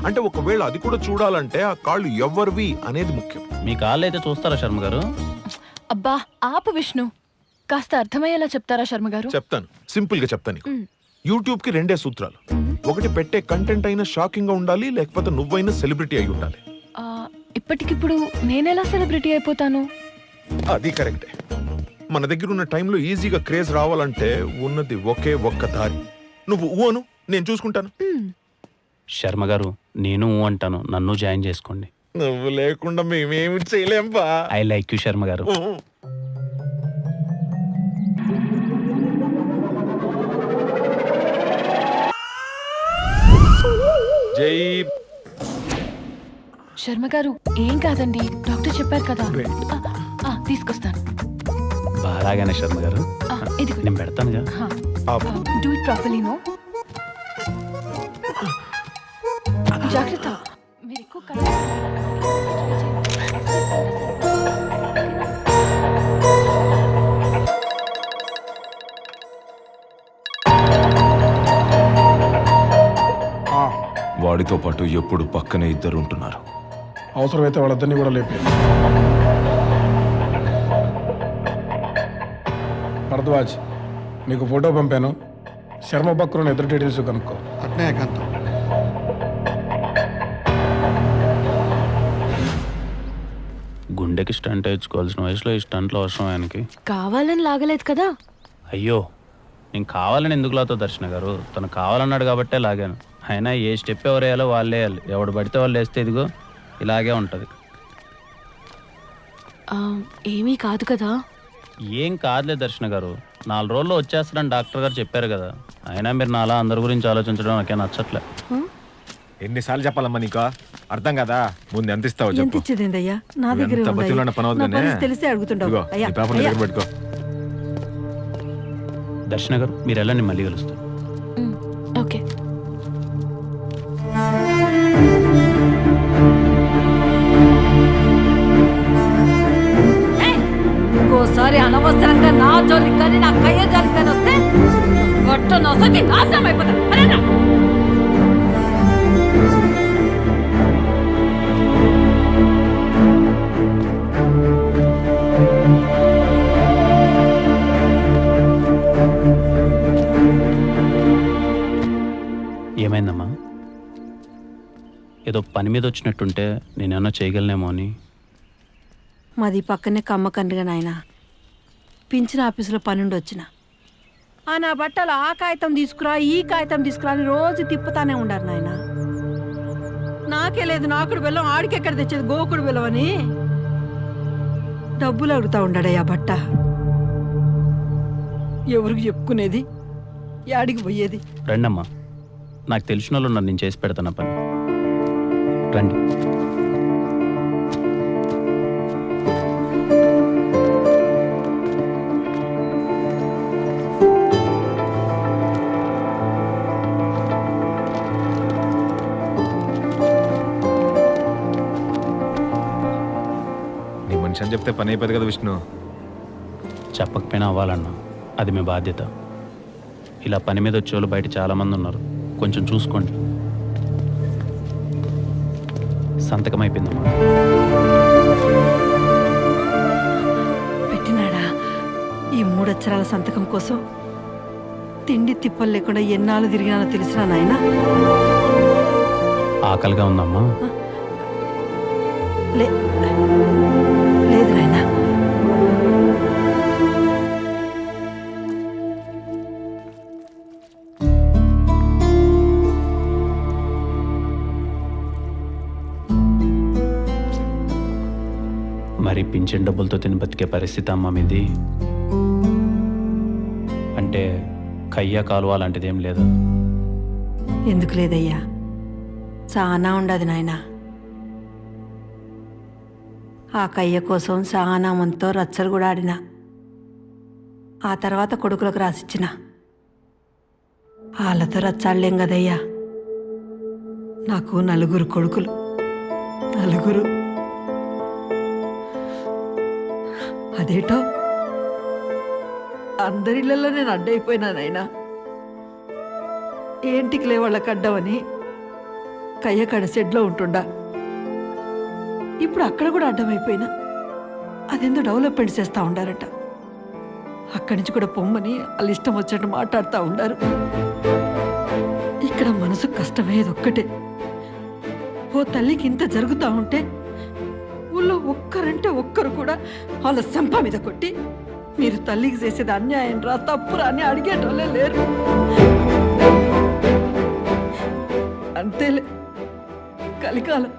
అంటే ఒకవేళ అది కూడా చూడాలంటే ఆ కాళ్ళు ఎవరివి అనేది ముఖ్యం. మీ కాళ్ళు అయితే చూస్తారా శర్మ గారు? అబ్బా ఆపు విష్ణు, కాస్త అర్థమయ్యేలా చెప్తారా శర్మ గారు? చెప్తాను, సింపుల్ గా చెప్తాను నీకు. యూట్యూబ్ కి 2 సూత్రాలు. ఒకటి, పెట్టే కంటెంట్ అయినా షాకింగ్ గా ఉండాలి, లేకపోతే నువ్వైనా సెలబ్రిటీ అయి ఉండాలి. ఇప్పటికిప్పుడు నేనెలా సెలబ్రిటీ అయిపోతాను? అది కరెక్టే. మన దగ్గర ఉన్న టైంలో ఈజీగా క్రేజ్ రావాలంటే ఉన్నది ఒకే ఒక్క దారి. నువ్వు ఊను, నేను చూసుకుంటాను. శర్మ గారు, నేను అంటాను, నన్ను జాయిన్ చేసుకోండి. నువ్వు లేకుండా మేమేమి చేయలేం బా. ఐ లైక్ యూ శర్మ గారు. జై శర్మ గారు, ఏం కాదండి, డాక్టర్ చెప్పారు కదా. తీసుకొస్తాను. బాగానే శర్మ గారు, ఇది నేను పెడతానుగా. Do it properly. నో జాగ్రత్త. మీరు ఎక్కువ వాడితో పాటు ఎప్పుడు పక్కనే ఇద్దరు ఉంటున్నారు. అవసరమైతే వాళ్ళిద్దరిని కూడా లేపే. భరద్వాజ్, నీకు ఫోటో పంపాను. శర్మ బక్రుని ఎదురు డీటెయిల్స్ కనుక్కో. అట్నే ఏకాంతం. గుండెకి స్టంట్ వేయించుకోవాల్సిన వయసులో ఈ స్టంట్లో అవసరం ఆయనకి. కావాలని లాగలేదు కదా. అయ్యో, నేను కావాలని ఎందుకు లాతో దర్శన గారు? తను కావాలన్నాడు కాబట్టే లాగాను. అయినా ఏ స్టెప్ ఎవరు వేయాలో వాళ్ళే వేయాలి. ఎవడు పడితే వాళ్ళు వేస్తే ఇదిగో ఇలాగే ఉంటుంది. ఏమీ కాదు కదా. ఏం కాదులే దర్శన గారు, 4 రోజుల్లో వచ్చేస్తారని డాక్టర్ గారు చెప్పారు కదా. అయినా మీరు నాలా అందరి గురించి ఆలోచించడం నాకే నచ్చట్లే. ఎన్నిసార్లు చెప్పాలమ్మా నీకు? అర్థం కదా. ముందు ఎంత ఇస్తావు చెప్పు. నా దగ్గర ఎంత బతిలాడిన పని అవుతుందనే. తెలిసే అడుగుతుంటావు. ఈ పేపర్ దగ్గర పెట్టుకో. దర్శన గారు మీరు వెళ్ళండి, మళ్ళీ కలుస్తాం. ఓకే. ఇంకోసారి అనవసరంగా నా జోలికి కానీ నా కయ్య జోలికి కానీ వస్తే గొట్ట నొసకి నాశనం అయిపోతాను. ఏమైందమ్మా? ఏదో పని మీద వచ్చినట్టుంటే నేనేమన్నా చేయగలనేమో అని. మాది పక్కనే కమ్మకండ్రిగా నాయన. పింఛన్ ఆఫీసులో పనుండి వచ్చిన. నా బట్టలు ఆ కాగితం తీసుకురా, ఈ కాగితం తీసుకురా అని రోజు తిప్పుతానే ఉండారు నాయన. నాకే లేదు నాకుడు బెల్లం, ఆడికెక్కడ తెచ్చేది గోకుడు బెల్లం అని డబ్బులు అడుగుతా ఉండాడయ్యా బట్ట. ఎవరికి చెప్పుకునేది, యాడికి పోయేది? రండమ్మా, నాకు తెలిసిన వాళ్ళు ఉన్నారు, నేను చేసి పెడతాను పని. రండి. నీ మనిషి అని చెప్తే పని అయిపోతుంది కదా విష్ణు. చెప్పకపోయినా అవ్వాలన్నా, అది మీ బాధ్యత. ఇలా పని మీద వచ్చేవాళ్ళు బయట చాలామంది ఉన్నారు, కొంచెం చూసుకోండి. సంతకం అయిపోయిందమ్మా. పెట్టినాడా? ఈ 3 అక్షరాల సంతకం కోసం తిండి తిప్పలు లేకుండా ఎన్నాళ్ళు తిరిగినానో తెలిసినా నాయనా. ఆకలిగా ఉందమ్మా? లేదు నాయనా. మరి పింఛన్ డబ్బులతో తిని బతికే పరిస్థితి అమ్మ మీది? అంటే కయ్య కాలువ లాంటిది ఏం లేదా? ఎందుకు లేదయ్యా, చాలా ఉండదు నాయనా. ఆ కయ్య కోసం చాలా మందితో రచ్చలు కూడా ఆడిన. ఆ తర్వాత కొడుకులకు రాసిచ్చిన. వాళ్ళతో రచ్చాడలేం కదయ్యా. నాకు 4 కొడుకులు, 4. అదేటో అందరిళ్ళల్లో నేను అడ్డైపోయినానైనా. ఏంటికి లే వాళ్ళకి అడ్డమని కయ్యకాడ షెడ్లో ఉంటుండా. ఇప్పుడు అక్కడ కూడా అడ్డమైపోయినా. అదేందో డెవలప్మెంట్ చేస్తూ ఉండారట. అక్కడి నుంచి కూడా పొమ్మని వాళ్ళు ఇష్టం వచ్చినట్టు మాట్లాడుతూ ఉండారు. ఇక్కడ మనసు కష్టమయ్యేది ఒక్కటే. ఓ తల్లికి ఇంత జరుగుతూ ఉంటే ఊళ్ళో ఒక్కరంటే ఒక్కరు కూడా వాళ్ళ సంప మీద కొట్టి మీరు తల్లికి చేసేది అన్యాయం రా, తప్పురా అని అడిగేటోళ్ళే లేరు. అంతేలే కలికాలం.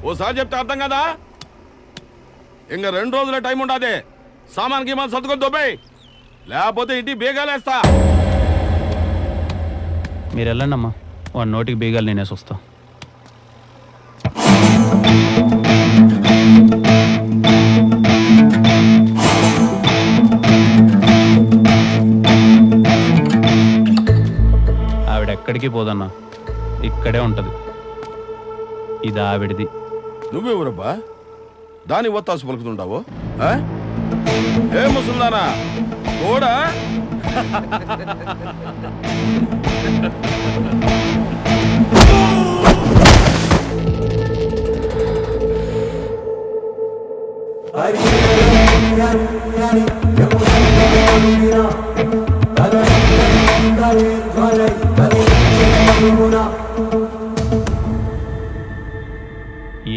ఓసారి చెప్తే అర్థం కదా. ఇంకా 2 రోజుల టైం ఉండదే. సామాన్కి మన సర్దుకొని దొబ్బేయ్, లేకపోతే ఇంటి బీగాలేస్తా. మీరు వెళ్ళండి అమ్మా, వాడి నోటికి బీగాలు నేనేసి వస్తా. ఆవిడెక్కడికి పోదన్నా, ఇక్కడే ఉంటది. ఇది ఆవిడిది. నువ్వెవరబ్బా దాని ఒత్తాసు పలుకుతుంటావు? ఏ ముసల్దానా కూడా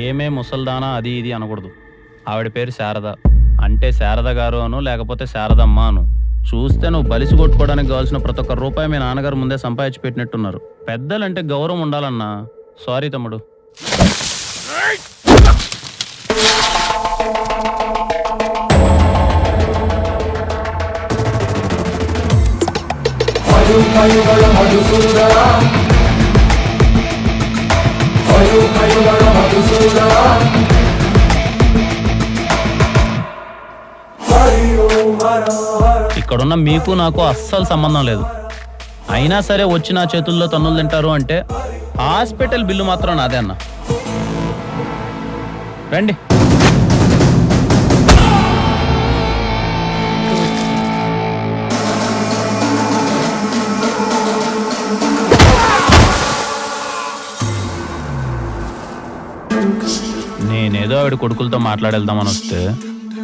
ఏమే ముసల్దానా అది ఇది అనకూడదు. ఆవిడ పేరు శారద, అంటే శారద గారు అను, లేకపోతే శారదమ్మ అను. చూస్తే నువ్వు బలిసి కొట్టుకోవడానికి కావాల్సిన ప్రతి ఒక్క రూపాయి మీ నాన్నగారు ముందే సంపాదించి పెట్టినట్టున్నారు. పెద్దలంటే గౌరవం ఉండాలన్నా. సారీ తమ్ముడు. ఇక్కడున్న మీకు నాకు అస్సలు సంబంధం లేదు. అయినా సరే వచ్చి నా చేతుల్లో తన్నులు తింటారు అంటే హాస్పిటల్ బిల్లు మాత్రం నాదే అన్న. రండి. నేనేదో ఆవిడ కొడుకులతో మాట్లాడేద్దామని వస్తే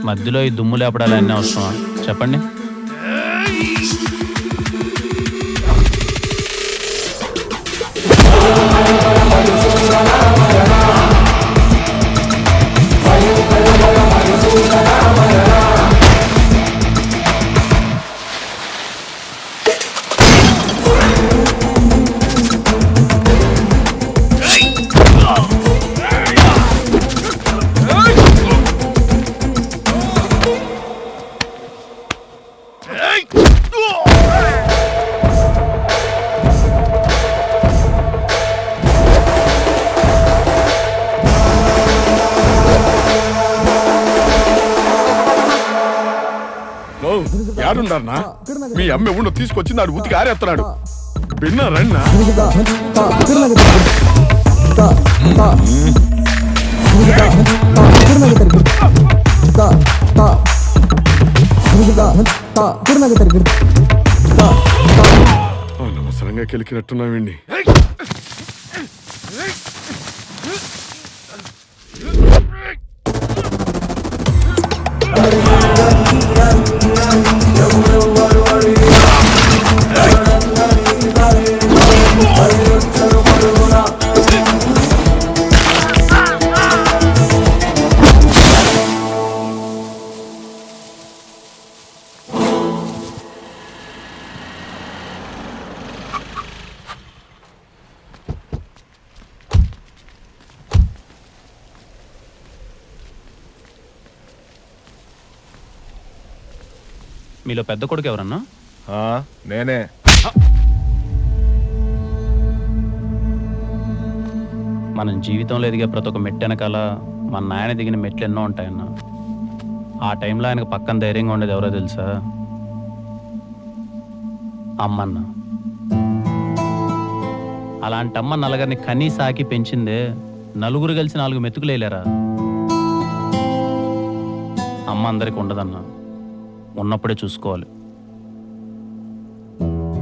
మధ్యలో ఈ దుమ్ము లేపడాలి అన్నీ అవసరమా చెప్పండి? యాడున్నారన్నా? మీ అమ్మ ఉండ తీసుకొచ్చి నాడు ఉతికి ఆరేస్తున్నాడు. విన్నారన్నా? అనవసరంగా కెలికినట్టున్నావండి. మీలో పెద్ద కొడుకు ఎవరన్నా? నేనే. మనం జీవితంలో ఎదిగే ప్రతి ఒక్క మెట్టు వెనకాల మన నాయన దిగిన మెట్లు ఎన్నో ఉంటాయన్న. ఆ టైంలో ఆయనకు పక్కన ధైర్యంగా ఉండేది ఎవరో తెలుసా? అమ్మన్న. అలాంటి అమ్మ నలుగురిని కనీ సాకి పెంచిందే. నలుగురు కలిసి 4 మెతుకులు వేయలేరా? అమ్మ అందరికి ఉండదన్నా, ఉన్నప్పుడే చూసుకోవాలి.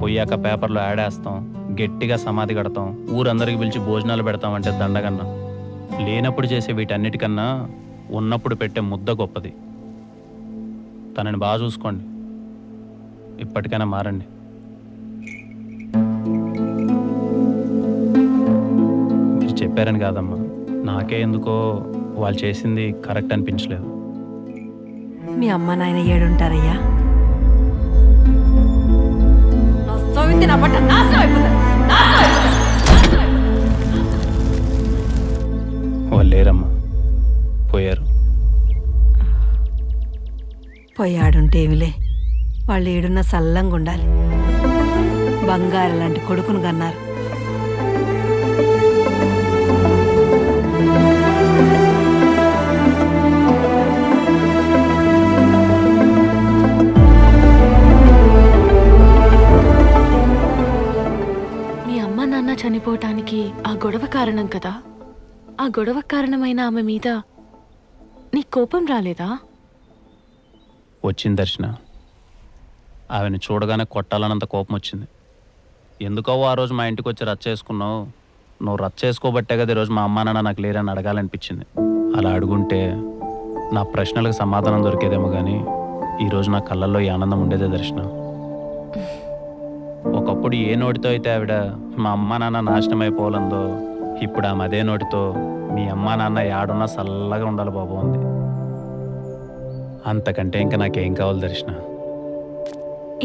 పోయాక పేపర్లో యాడ్ వేస్తాం, గట్టిగా సమాధి కడతాం, ఊరందరికి పిలిచి భోజనాలు పెడతామంటే దండగన్నా. లేనప్పుడు చేసే వీటన్నిటికన్నా ఉన్నప్పుడు పెట్టే ముద్ద గొప్పది. తనని బాగా చూసుకోండి. ఇప్పటికైనా మారండి. మీరు చెప్పారని కాదమ్మా, నాకే ఎందుకో వాళ్ళు చేసింది కరెక్ట్ అనిపించలేదు. మీ అమ్మ నాయన ఏడుంటారయ్యా? వాళ్ళు లేరమ్మా. పోయాడుంటే ఏమిలే, వాళ్ళు ఏడున్న సల్లంగా ఉండాలి. బంగారు లాంటి కొడుకును కన్నారు. మీ అమ్మ నాన్న చనిపోవటానికి ఆ గొడవ కారణం కదా. ఆ గొడవ కారణమైన ఆమె మీద నీ కోపం రాలేదా? వచ్చింది దర్శన. ఆమెను చూడగానే కొట్టాలన్నంత కోపం వచ్చింది. ఎందుకో ఆ రోజు మా ఇంటికి వచ్చి రచ్చ చేసుకున్నావు. నువ్వు రచ్చ చేసుకోబట్టే కదా ఈరోజు మా అమ్మ నాన్న నాకు లేరని అడగాలనిపించింది. అలా అడుగుంటే నా ప్రశ్నలకు సమాధానం దొరికేదేమో కానీ ఈరోజు నా కళ్ళల్లో ఈ ఆనందం ఉండేదే దర్శన. ఒకప్పుడు ఏ నోటితో అయితే ఆవిడ మా అమ్మ నాన్న నాశనం అయిపోవాలందో, ఇప్పుడు ఆమె అదే నోటితో మీ అమ్మ నాన్న యాడున్నా చల్లగా ఉండాలి బాబు అంది. అంతకంటే ఇంకా నాకేం కావాలి దర్శన?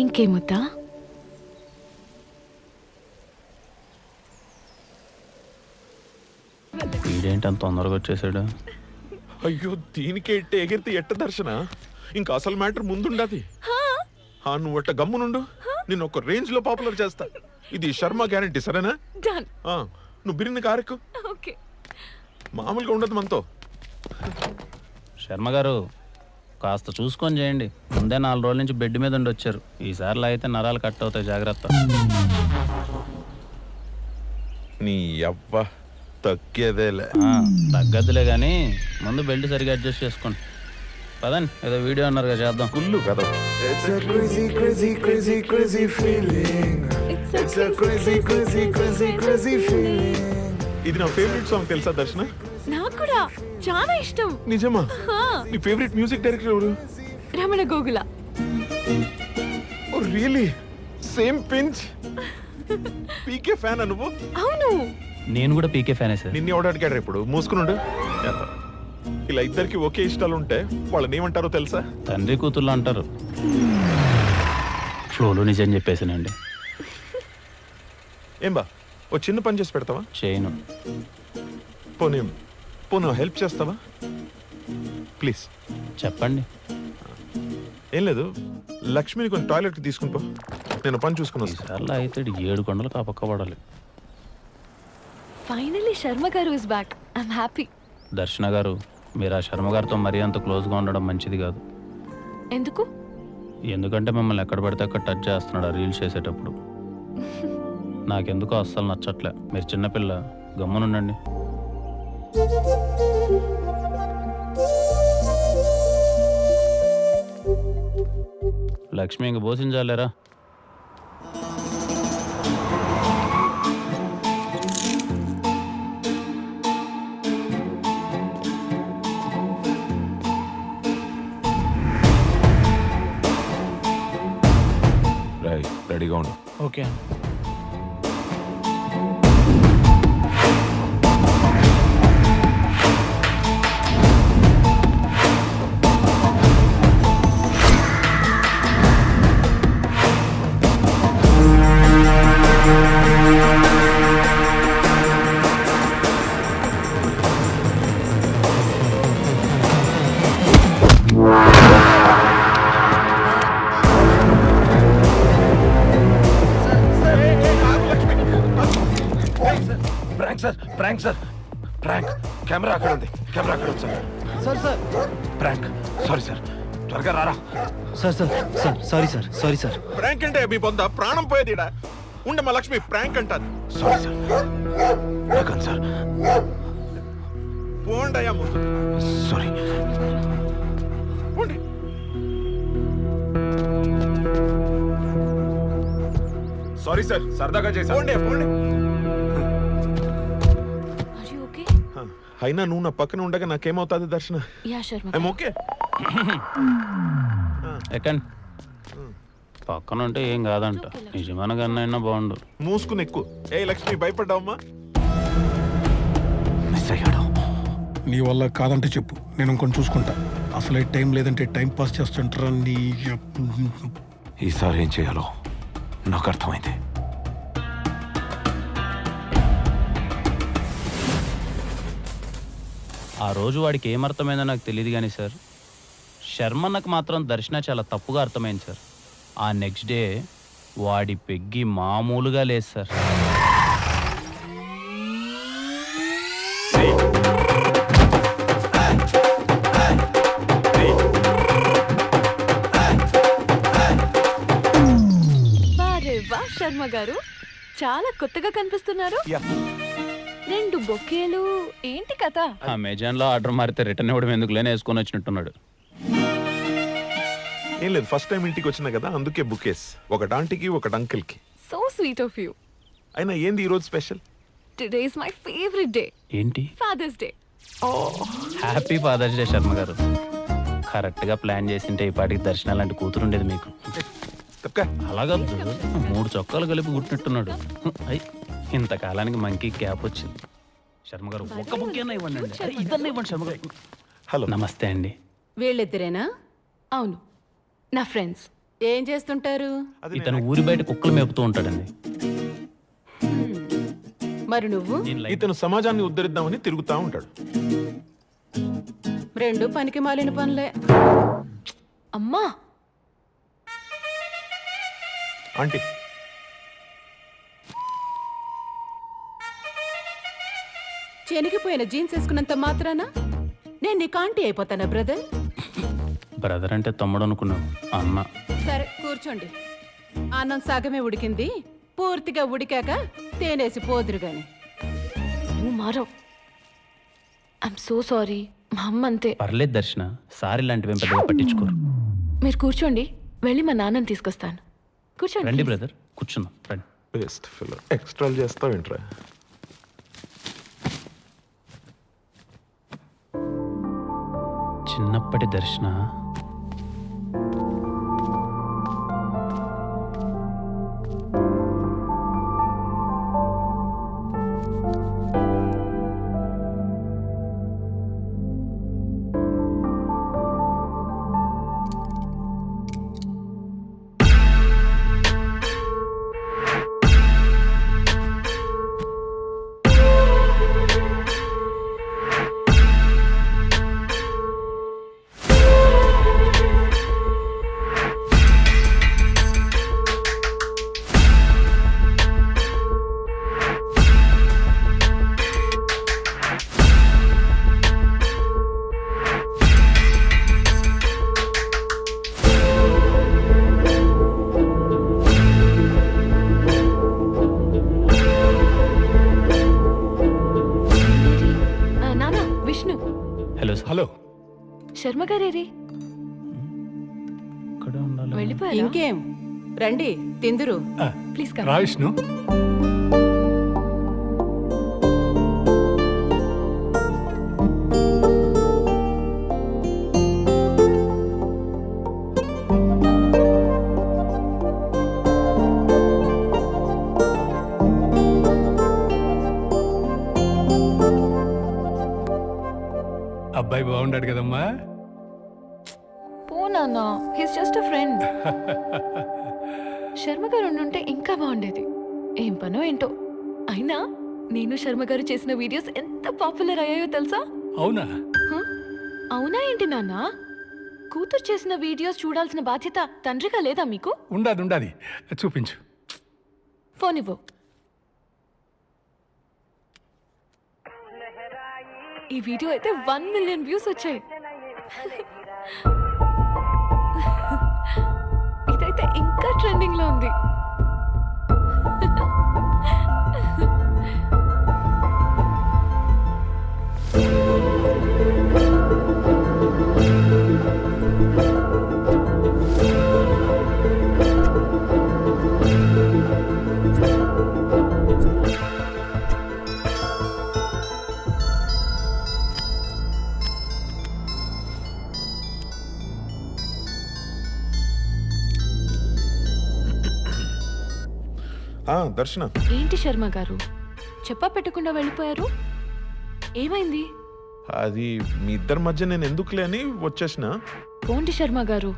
ఇంకేముద్దా? వీడేంటి అంత తొందరగా వచ్చేసాడు? అయ్యో, దీనికే ఎట్ట ఎగిరితే ఎట్ట దర్శన? ఇంకా అసలు మ్యాటర్ ముందుండది. నువ్వు అట్ట గమ్మునుండు, నేను ఒక రేంజ్ లో పాపులర్ చేస్తా. ఇది శర్మ గ్యారంటీ, సరేనా? నువ్వు బిరిని కారెక్కు. మామూలుగా ఉండదు మనతో. శర్మ గారు కాస్త చూసుకొని చేయండి. ముందే 4 రోజుల నుంచి బెడ్ మీద ఉండి వచ్చారు. ఈసారిలో అయితే నరాలు కట్ అవుతాయి, జాగ్రత్త. నీ అవ్వ తగ్గేదేలే. తగ్గదులే కానీ ముందు బెల్ట్ సరిగా అడ్జస్ట్ చేసుకోండి. పదండి, ఏదో వీడియో అన్నారుగా, చేద్దాం. కుళ్ళు కదా. ఇది నా ఫేవరెట్ సాంగ్, తెలుసా దర్శన? నాకు కూడా చాలా ఇష్టం. నిజమా? నీ ఫేవరెట్ మ్యూజిక్ డైరెక్టర్ ఎవరు? Ramana Gogula. Oh really? Same pinch. PK fan నువ్వు? అవును, నేను కూడా పీకే ఫ్యానే సార్. నిన్ను ఎవడు అడిగాడు ఇప్పుడు? మూసుకునుండు. ఇలా ఇద్దరికి ఒకే ఇష్టాలు ఉంటే వాళ్ళని ఏమంటారో తెలుసా? తండ్రి కూతుర్లు అంటారు. ఫ్లోలో నిజం చెప్పేసానండి. ఏం బా, ఓ చిన్న పని చేసి పెడతావా? చేయను. పోనీ హెల్ప్ చేస్తావా ప్లీజ్? చెప్పండి. ఏం లేదు, లక్ష్మిని కొంచెం టాయిలెట్కి తీసుకుని పో, నేను పని చూసుకుని వస్తాను. అయితే 7 కొండలు కాపక్క పడాలి. ఫైనల్లీ శర్మ గారు ఇస్ బ్యాక్. I'm happy. దర్శన గారు, మీరు ఆ శర్మ గారితో మరీ అంత క్లోజ్గా ఉండడం మంచిది కాదు. ఎందుకు? ఎందుకంటే మిమ్మల్ని ఎక్కడ పడితే అక్కడ టచ్ చేస్తున్నాడు ఆ రీల్స్ చేసేటప్పుడు. నాకెందుకో అస్సలు నచ్చట్లే. మీరు చిన్నపిల్ల, గమ్మునుండండి. లక్ష్మి, ఇంక భోసించాలేరా? రెడీగా ఉండు. Okay. Prank sir, prank. Camera అక్కడ ఉంది, కెమెరా అక్కడ ఉంది sir. Sir prank. Sorry sir, త్వరగా రారా. Sorry sir. ప్రాంక్ అంటే మీ బొంద ప్రాణం పోయేది. ఉండమ్మా లక్ష్మి, ప్రాంక్ అంటారు. సారీ సార్, నాకన్ సార్. పోండయ్యా ముందు. సారీ. పోండి. సారీ సార్, సరదాగా చేశాను. పోండి పోండి. అయినా నువ్వు నా పక్కన ఉండగా నాకేమవుతుంది దర్శన? I'm okay. ఎక్కండి. పక్కన ఉంటే ఏం కాదంట. నిజమైన కన్నా బాగుండు. మూసుకుని ఎక్కువ. ఏ లక్ష్మి, భయపడ్డావమ్మా? మిస్ అయ్యాడు. నీ వల్ల కాదంటే చెప్పు, నేను ఇంకొని చూసుకుంటా. అసలే టైం లేదంటే టైం పాస్ చేస్తుంటారా నీ? ఈసారి ఏం చేయాలో నాకు అర్థమైంది. ఆ రోజు వాడికి ఏమర్థమైందో నాకు తెలియదు కానీ సార్, శర్మన్నకు మాత్రం దర్శన చాలా తప్పుగా అర్థమైంది సార్. ఆ నెక్స్ట్ డే వాడి పెగ్గి మామూలుగా లేదు సార్. శర్మ గారు చాలా కొత్తగా కనిపిస్తున్నారు. 2 బొకేలు ఏంటి కథ? అమెజాన్ లో ఆర్డర్ మారితే రిటర్న్ ఇవ్వడం ఎందుకులేని వేసుకొని వచ్చినట్టున్నాడు. ఏం లేదు, ఫస్ట్ టైం ఇంటికి వచ్చినా కదా, అందుకే బుకేస్. ఒకటి ఆంటీకి, ఒకటి అంకిల్ కి. So sweet of you. అయినా ఏంది ఈ రోజు special? Today is my favourite day. ఏంటి? Father's Day. Happy Father's Day Sharma garu. Correct గా ప్లాన్ చేసింటే ఈ పాటికి దర్శనం లాంటి కూతురు ఉండేది మీకు. అలాగా 3 చొక్కాలు కలిపి కుట్టినట్టున్నాడు. ఇంతకాలానికి మంకీ క్యాప్ వచ్చింది. శర్మ గారు ఒక్క బుక్కేనా ఇవ్వండి. ఇద్దరు ఇవ్వండి శర్మ గారు. హలో, నమస్తే అండి. వీళ్ళిద్దరేనా? అవును, నా ఫ్రెండ్స్. ఏం చేస్తుంటారు? ఇతను ఊరి బయట కుక్కలు మేపుతూ ఉంటాడండి. మరి నువ్వు? ఇతను సమాజాన్ని ఉద్ధరిద్దామని తిరుగుతా ఉంటాడు. 2 పనికి మాలిన పనులే. అమ్మా ఆంటీ, చెనిగిపోయిన జీన్స్ వేసుకున్నంత మాత్రాన నేను నీకు ఆంటీ అయిపోతానా బ్రదర్? బ్రదర్ అంటే తమ్ముడు అనుకున్నావు. అన్న. సరే కూర్చోండి. అన్నం సగమే ఉడికింది, పూర్తిగా ఉడికాక తేనేసి పోదురు గాని. నువ్వు మారవ్. I'm so sorry. మా అమ్మ అంతే. పర్లేదు దర్శన, సారీ లాంటివి పెద్దగా పట్టించుకోరు. మీరు కూర్చోండి, వెళ్ళి మా నాన్నని తీసుకొస్తాను. కూర్చోండి. రండి బ్రదర్, కూర్చున్నాం. రండి. Best fellow. ఎక్స్ట్రా చేస్తావు ఏంట్రా? చిన్నప్పటి దర్శన హలో. శర్మ గారేరి? వెళ్ళిపోయారా? ఇంకేం, రండి తిందురు. ప్లీజ్ రా విష్ణు. అబ్బాయి బాగున్నాడు కదమ్మా? పో నాన్న, his just a friend. Sharma గారు ఉండుంటే ఇంకా బాగుండేది. ఏం పనో ఏంటో. అయినా నేను శర్మ గారు చేసిన వీడియోస్ ఎంత పాపులర్ అయ్యాయో తెలుసా? అవునా? అవునా ఏంటి నాన్న? కూతురు చేసిన వీడియోస్ చూడాల్సిన బాధ్యత తండ్రిగా లేదా మీకు? ఉండాది. చూపించు. ఫోన్ ఇవ్వు. ఈ వీడియో అయితే 1 మిలియన్ వ్యూస్ వచ్చాయి. ఇదైతే ఇంకా ట్రెండింగ్ లో ఉంది. దర్శన, ఏంటి శర్మ గారు చెప్పా పెట్టకుండా వెళ్ళిపోయారు? ఏమైంది? అది మీ ఇద్దరి మధ్య నేను ఎందుకులే అని వచ్చేసిన. పోండి శర్మ గారు,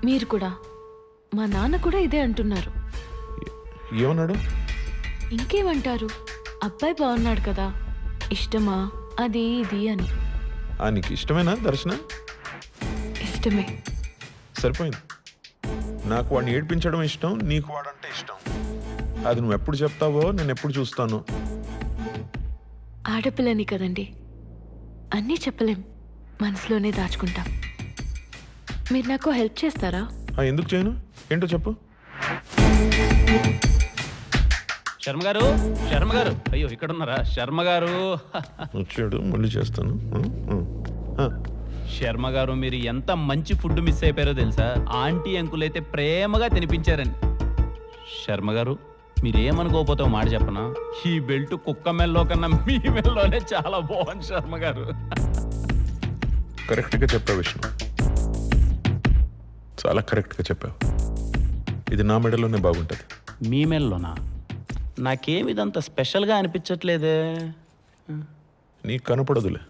మీరు కూడా. మా నాన్న కూడా ఇదే అంటున్నారు. ఏమన్నాడు? ఇంకేమంటారు, అబ్బాయి బాగున్నాడు కదా, ఇష్టమా అది ఇది అని. నీకు ఇష్టమేనా దర్శన? ఇష్టమే. సరిపోయింది. నాకు వాడిని ఏడిపించడం ఇష్టం, నీకు వాడంటే ఇష్టం. అది నువ్వు ఎప్పుడు చెప్తావో నేను ఎప్పుడు చూస్తాను. ఆడపిల్లని కదండి, అన్నీ చెప్పలేం, మనసులోనే దాచుకుంటాం. మీరు నాకు హెల్ప్ చేస్తారా? ఎందుకు చేయను? ఏంటో చెప్పు. శర్మ గారు, శర్మ గారు, అయ్యో ఇక్కడ ఉన్నారా? శర్మ గారు వచ్చాడు, మళ్ళీ చేస్తాను. శర్మ గారు, మీరు ఎంత మంచి ఫుడ్ మిస్ అయిపోయారో తెలుసా? ఆంటీ అంకుల్ అయితే ప్రేమగా తినిపించారండి. శర్మ గారు, మీరేమనుకోకపోతే మాట చెప్పనా, ఈ బెల్ట్ కుక్క మెల్లో కన్నా మీ మెల్లోనే చాలా బాగుంది శర్మ గారు. కరెక్ట్గా చెప్పావు విష్ణు, చాలా కరెక్ట్గా చెప్పావు. ఇది నా మెడలోనే బాగుంటుంది. మీ మెల్లోనా? నాకేమి ఇదంత స్పెషల్గా అనిపించట్లేదే. నీకు కనపడదులే.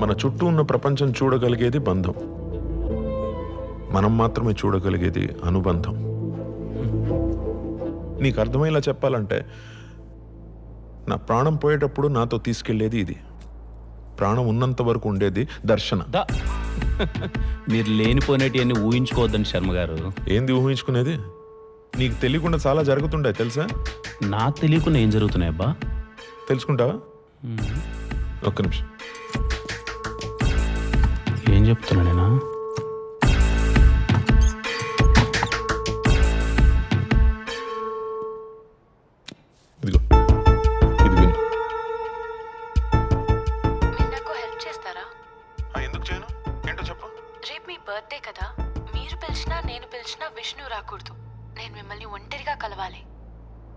మన చుట్టూ ఉన్న ప్రపంచం చూడగలిగేది బంధం, మనం మాత్రమే చూడగలిగేది అనుబంధం. నీకు అర్థమయ్యేలా చెప్పాలంటే, నా ప్రాణం పోయేటప్పుడు నాతో తీసుకెళ్లేది ఇది, ప్రాణం ఉన్నంత వరకు ఉండేది దర్శన. మీరు లేనిపోయినటివన్నీ ఊహించుకోవద్దండి శర్మ గారు. ఏంది ఊహించుకునేది? నీకు తెలియకుండా చాలా జరుగుతుండే తెలుసా? నాకు తెలియకుండా ఏం జరుగుతున్నాయి అబ్బా? తెలుసుకుంటావా? ఒక్క నిమిషం. ఏం చెప్తున్నా నేనా? ఇదిగో, ఇది విను. మీరు నాకు హెల్ప్ చేస్తారా? ఎందుకు చేయను? ఏంటో చెప్పు. రేపు మీ బర్త్డే కదా, మీరు పిలిచినా నేను పిలిచినా విష్ణు రాకూడదు. నేను మిమ్మల్ని ఒంటరిగా కలవాలి.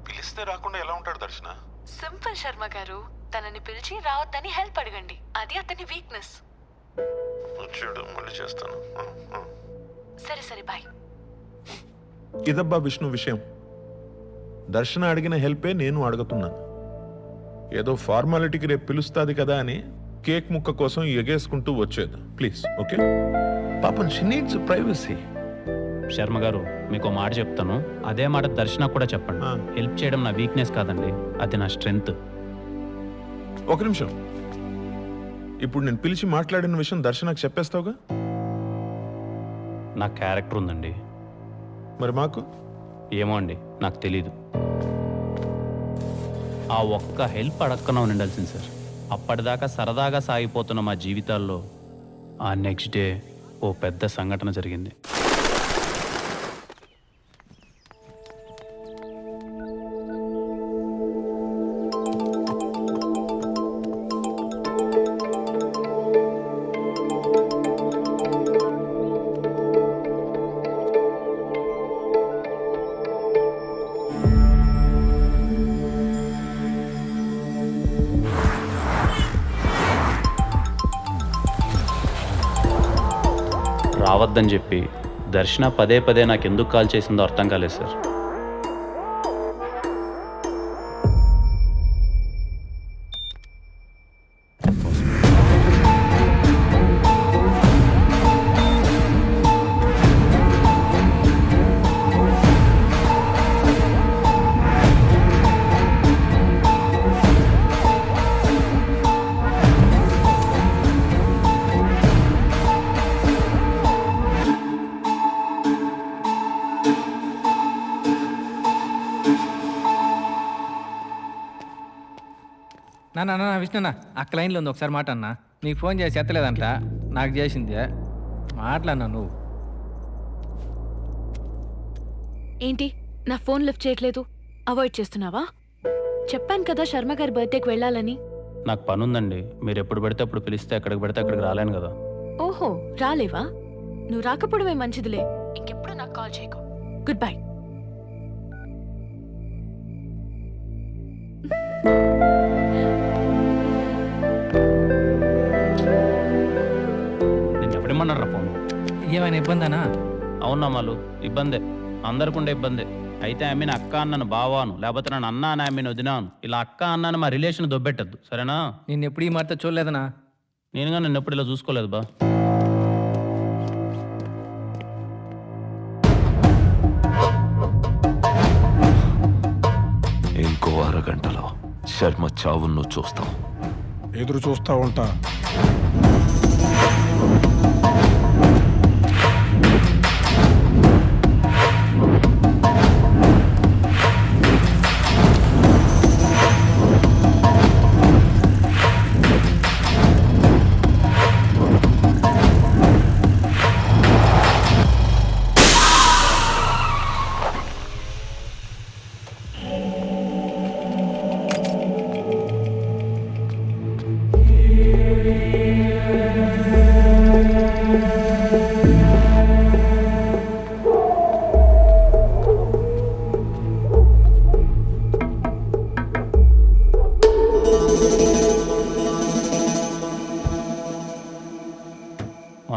పిలిస్తే రాకుండా ఎలా ఉంటాడు దర్శన? సింపుల్ శర్మ గారు, తనని పిలిచి రావద్దని హెల్ప్ అడగండి, అది అతని వీక్నెస్. వచ్చాడు, మళ్ళీ చేస్తాను. సరే సరే, బాయ్. ఇదబ్బా విష్ణు విషయం. దర్శన అడిగిన హెల్పే నేను అడుగుతున్నాను. ఏదో ఫార్మాలిటీకి రేపు పిలుస్తుంది కదా అని కేక్ ముక్క కోసం ఎగేసుకుంటూ వచ్చేది. Please, okay? పాపం షీ నీడ్స్ ప్రైవసీ. శర్మ గారు, మీకు మాట చెప్తాను, అదే మాట దర్శన కూడా చెప్పండి. హెల్ప్ చేయడం నా వీక్నెస్ కాదండి, అది నా స్ట్రెంగ్త్. ఒక నిమిషం. ఇప్పుడు నేను పిలిచి మాట్లాడిన విషయం దర్శనకు చెప్పేస్తావుగా? నా క్యారెక్టర్ ఉందండి. మరి మాకు? ఏమో అండి, నాకు తెలీదు. ఆ ఒక్క హెల్ప్ అడక్కన ఉండాల్సింది సార్. అప్పటిదాకా సరదాగా సాగిపోతున్న మా జీవితాల్లో ఆ నెక్స్ట్ డే ఓ పెద్ద సంఘటన జరిగింది. రావద్దని చెప్పి దర్శన పదే పదే నాకు ఎందుకు కాల్ చేసిందో అర్థం కాలేదు సార్. నా విష్ణున్నా, అక్క లైన్లో ఉంది, ఒకసారి మాట అన్నా. నీకు ఫోన్ చేసి ఎత్తలేదంట, నాకు చేసిందే. మాట్లాడినా నువ్వు. ఏంటి నా ఫోన్ లిఫ్ట్ చేయట్లేదు? అవాయిడ్ చేస్తున్నావా? చెప్పాను కదా శర్మ గారి బర్త్డేకి వెళ్ళాలని. నాకు పని ఉందండి, మీరు ఎప్పుడు పడితే అప్పుడు పిలిస్తే ఎక్కడికి పడితే అక్కడికి రాలేను కదా. ఓహో, రాలేవా? నువ్వు రాకపోవడమే మంచిదిలే. ఇంకెప్పుడు నాకు కాల్ చేయకు. Good bye. నేను ఎప్పుడేమన్నారా ఫోన్? ఏమైనా ఇబ్బందనా? అవునా మాలు, ఇబ్బందే, అందరికుండే ఇబ్బందే. అయితే ఆమెను అక్క అన్నను బావాను, లేకపోతే నన్ను అన్న అని ఆమెను వదినాను. ఇలా అక్క అన్నాను మా రిలేషన్ దొబ్బెట్టద్దు, సరేనా? నేను ఎప్పుడు ఈ మాట చూడలేదనా? నేనుగా నిన్ను ఎప్పుడు ఇలా చూసుకోలేదు బా. ఇంకో అరగంటలో శర్మ చావును చూస్తావు. ఎదురు చూస్తా ఉంటా.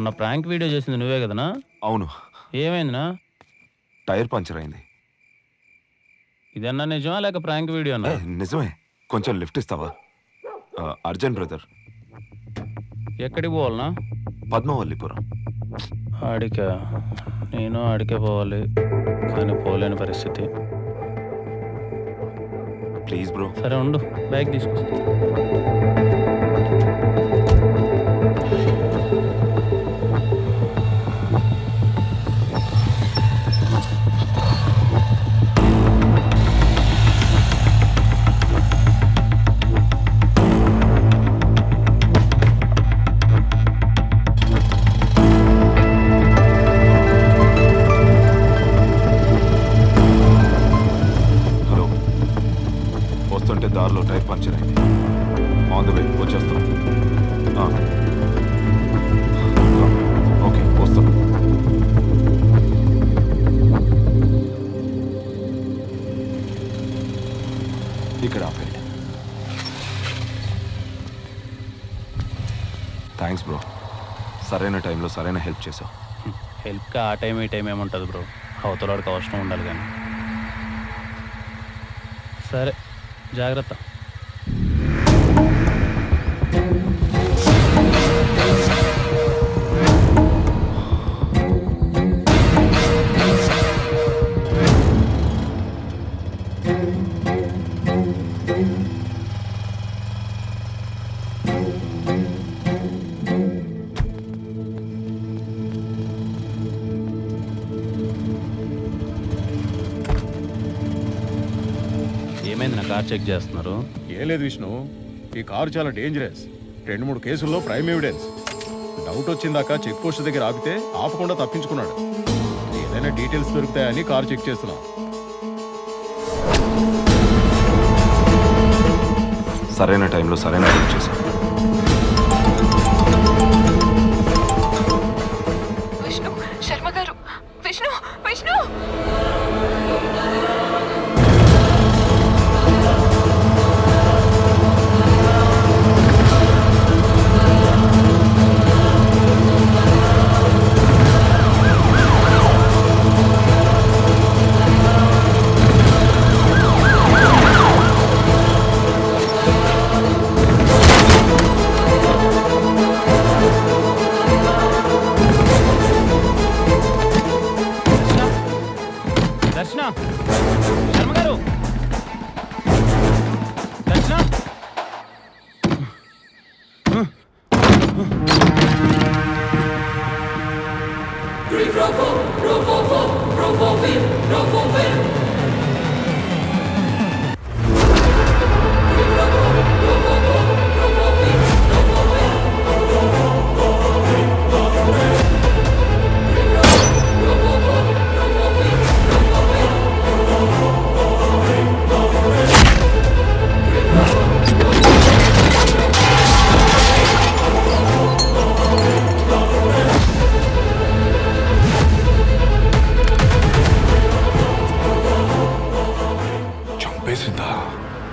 మొన్న ప్రాంక్ వీడియో చేసింది నువ్వే కదనా? అవును. ఏమైందినా? టైర్ పంచర్ అయింది. ఇదన్నా నిజమా లేక ప్రాంక్ వీడియోనా? నిజమే. కొంచెం లిఫ్ట్ ఇస్తావా? అర్జున్ బ్రదర్. ఎక్కడికి పోవాలనా? పద్మవల్లిపురం. ఆడికా? నేను ఆడికే పోవాలి, కానీ పోలేని పరిస్థితి. Please bro. సరే ఉండు, బ్యాగ్ తీసుకొస్తా. దారిలో టైర్ పంచర్ అయింది. ఆన్ ద వే వచ్చేస్తాం. ఓకే వస్తాం. ఇక్కడ ఆపండి. Thanks bro. సరైన టైంలో సరైన హెల్ప్ చేసావు. హెల్ప్గా ఆ టైం ఈ టైం ఏముంటుంది బ్రో, అవతలవాడికి అవసరం ఉండాలి కానీ. సరే జాగ్రత్త. ఏమైంది నా కార్ చెక్ చేస్తున్నారు? ఏం లేదు విష్ణు, ఈ కారు చాలా డేంజరస్. 2-3 కేసుల్లో ప్రైమ్ ఎవిడెన్స్. డౌట్ వచ్చిందాక చెక్ పోస్ట్ దగ్గర ఆపితే ఆపకుండా తప్పించుకున్నాడు. ఏదైనా డీటెయిల్స్ దొరుకుతాయని కారు చెక్ చేస్తున్నాం. సరైన టైంలో సరైన హెల్ప్ చేశాను. విష్ణు శర్మ గారు, విష్ణు విష్ణు దర్శన, శర్మ గారు, దర్శన.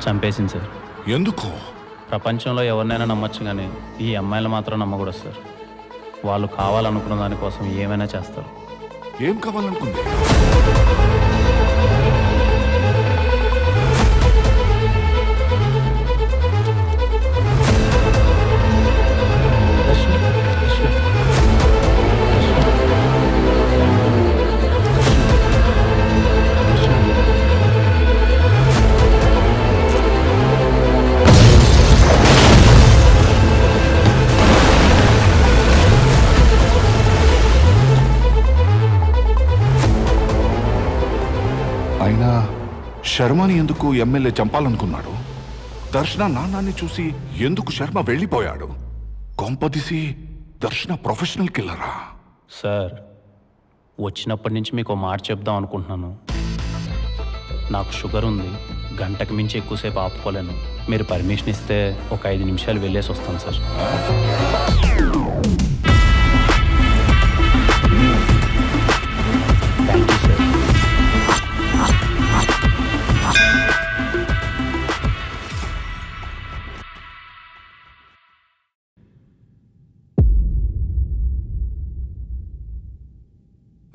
చంపేసింది సార్. ఎందుకు? ప్రపంచంలో ఎవరినైనా నమ్మొచ్చు కానీ ఈ అమ్మాయిలు మాత్రం నమ్మకూడదు సార్. వాళ్ళు కావాలనుకున్న దానికోసం ఏమైనా చేస్తారు. ఏం కావాలనుకుంది? అయినా శర్మని ఎందుకు ఎమ్మెల్యే చంపాలనుకున్నాడు? దర్శన నాన్నాన్ని చూసి ఎందుకు శర్మ వెళ్ళిపోయాడు? కొంపదీసి దర్శన ప్రొఫెషనల్ కిల్లరా? సార్, వచ్చినప్పటి నుంచి మీకు మాట చెప్దాం అనుకుంటున్నాను. నాకు షుగర్ ఉంది, గంటకు మించి ఎక్కువసేపు ఆపుకోలేను. మీరు పర్మిషన్ ఇస్తే ఒక 5 నిమిషాలు వెళ్ళేసి వస్తాను సార్. Thank you sir.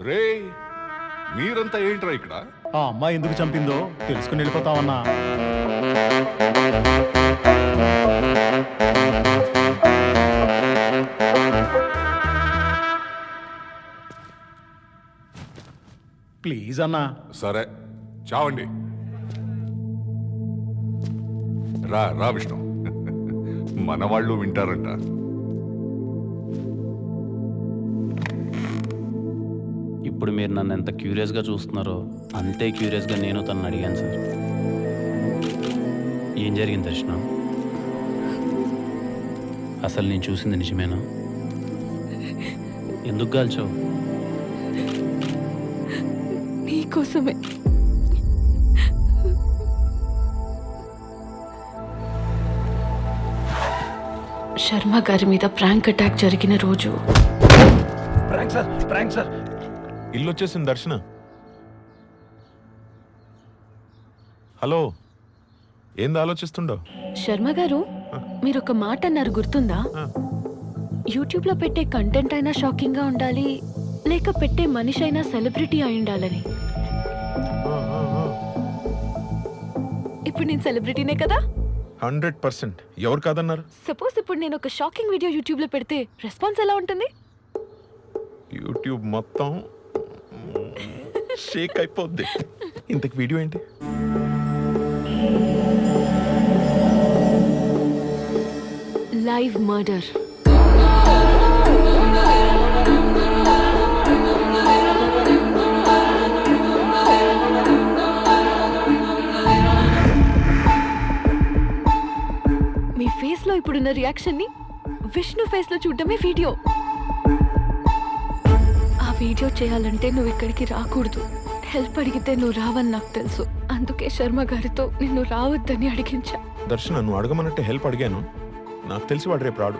రే మీరంతా ఏంట్రా ఇక్కడ? ఆ అమ్మాయి ఎందుకు చంపిందో తెలుసుకుని వెళ్ళిపోతామన్నా. ప్లీజ్ అన్నా. సరే చావండి. రా రా విష్ణు, మన వాళ్ళు వింటారంట. ఇప్పుడు మీరు నన్ను ఎంత క్యూరియస్గా చూస్తున్నారో అంతే క్యూరియస్గా నేను తనని అడిగాను సార్. ఏం జరిగింది దర్శన? అసలు నేను చూసింది నిజమేనా? ఎందుకు కాల్చావు? నీకోసమే. శర్మ గారి మీద ప్రాంక్ అటాక్ జరిగిన రోజు. Prank sir, prank sir. ఇల్లు వచ్చేసింది దర్శన. హలో, ఏంది ఆలోచిస్తుండో? శర్మ గారు, మీరు ఒక మాట అన్నారు గుర్తుందా? యూట్యూబ్ లో పెట్టే కంటెంట్ అయినా షాకింగ్ గా ఉండాలి, లేక పెట్టే మనిషి అయినా సెలబ్రిటీ అయి ఉండాలని. ఇప్పుడు నేను సెలబ్రిటీనే కదా? 100%. ఎవరు కాదన్నారు? సపోజ్ ఇప్పుడు నేను ఒక షాకింగ్ వీడియో యూట్యూబ్ లో పెడితే రెస్పాన్స్ ఎలా ఉంటుంది? యూట్యూబ్ మొత్తం షేక్ అయిపోద్ది. ఇంతకు వీడియో ఏంటి? Live murder. మీ ఫేస్ లో ఇప్పుడున్న రియాక్షన్ ని విష్ణు ఫేస్ లో చూడడమే వీడియో. ఆ వీడియో చేయాలంటే నువ్వు ఇక్కడికి రాకూడదు. హెల్ప్ అడిగితే నువ్వు రావని నాకు తెలుసు. అందుకే శర్మ గారితో నిన్ను రావద్దని అడిగించా. దర్శన, నువ్వు అడగమన్నట్టే హెల్ప్ అడిగాను. నాకు తెలిసి వాడు రేపు రాడు.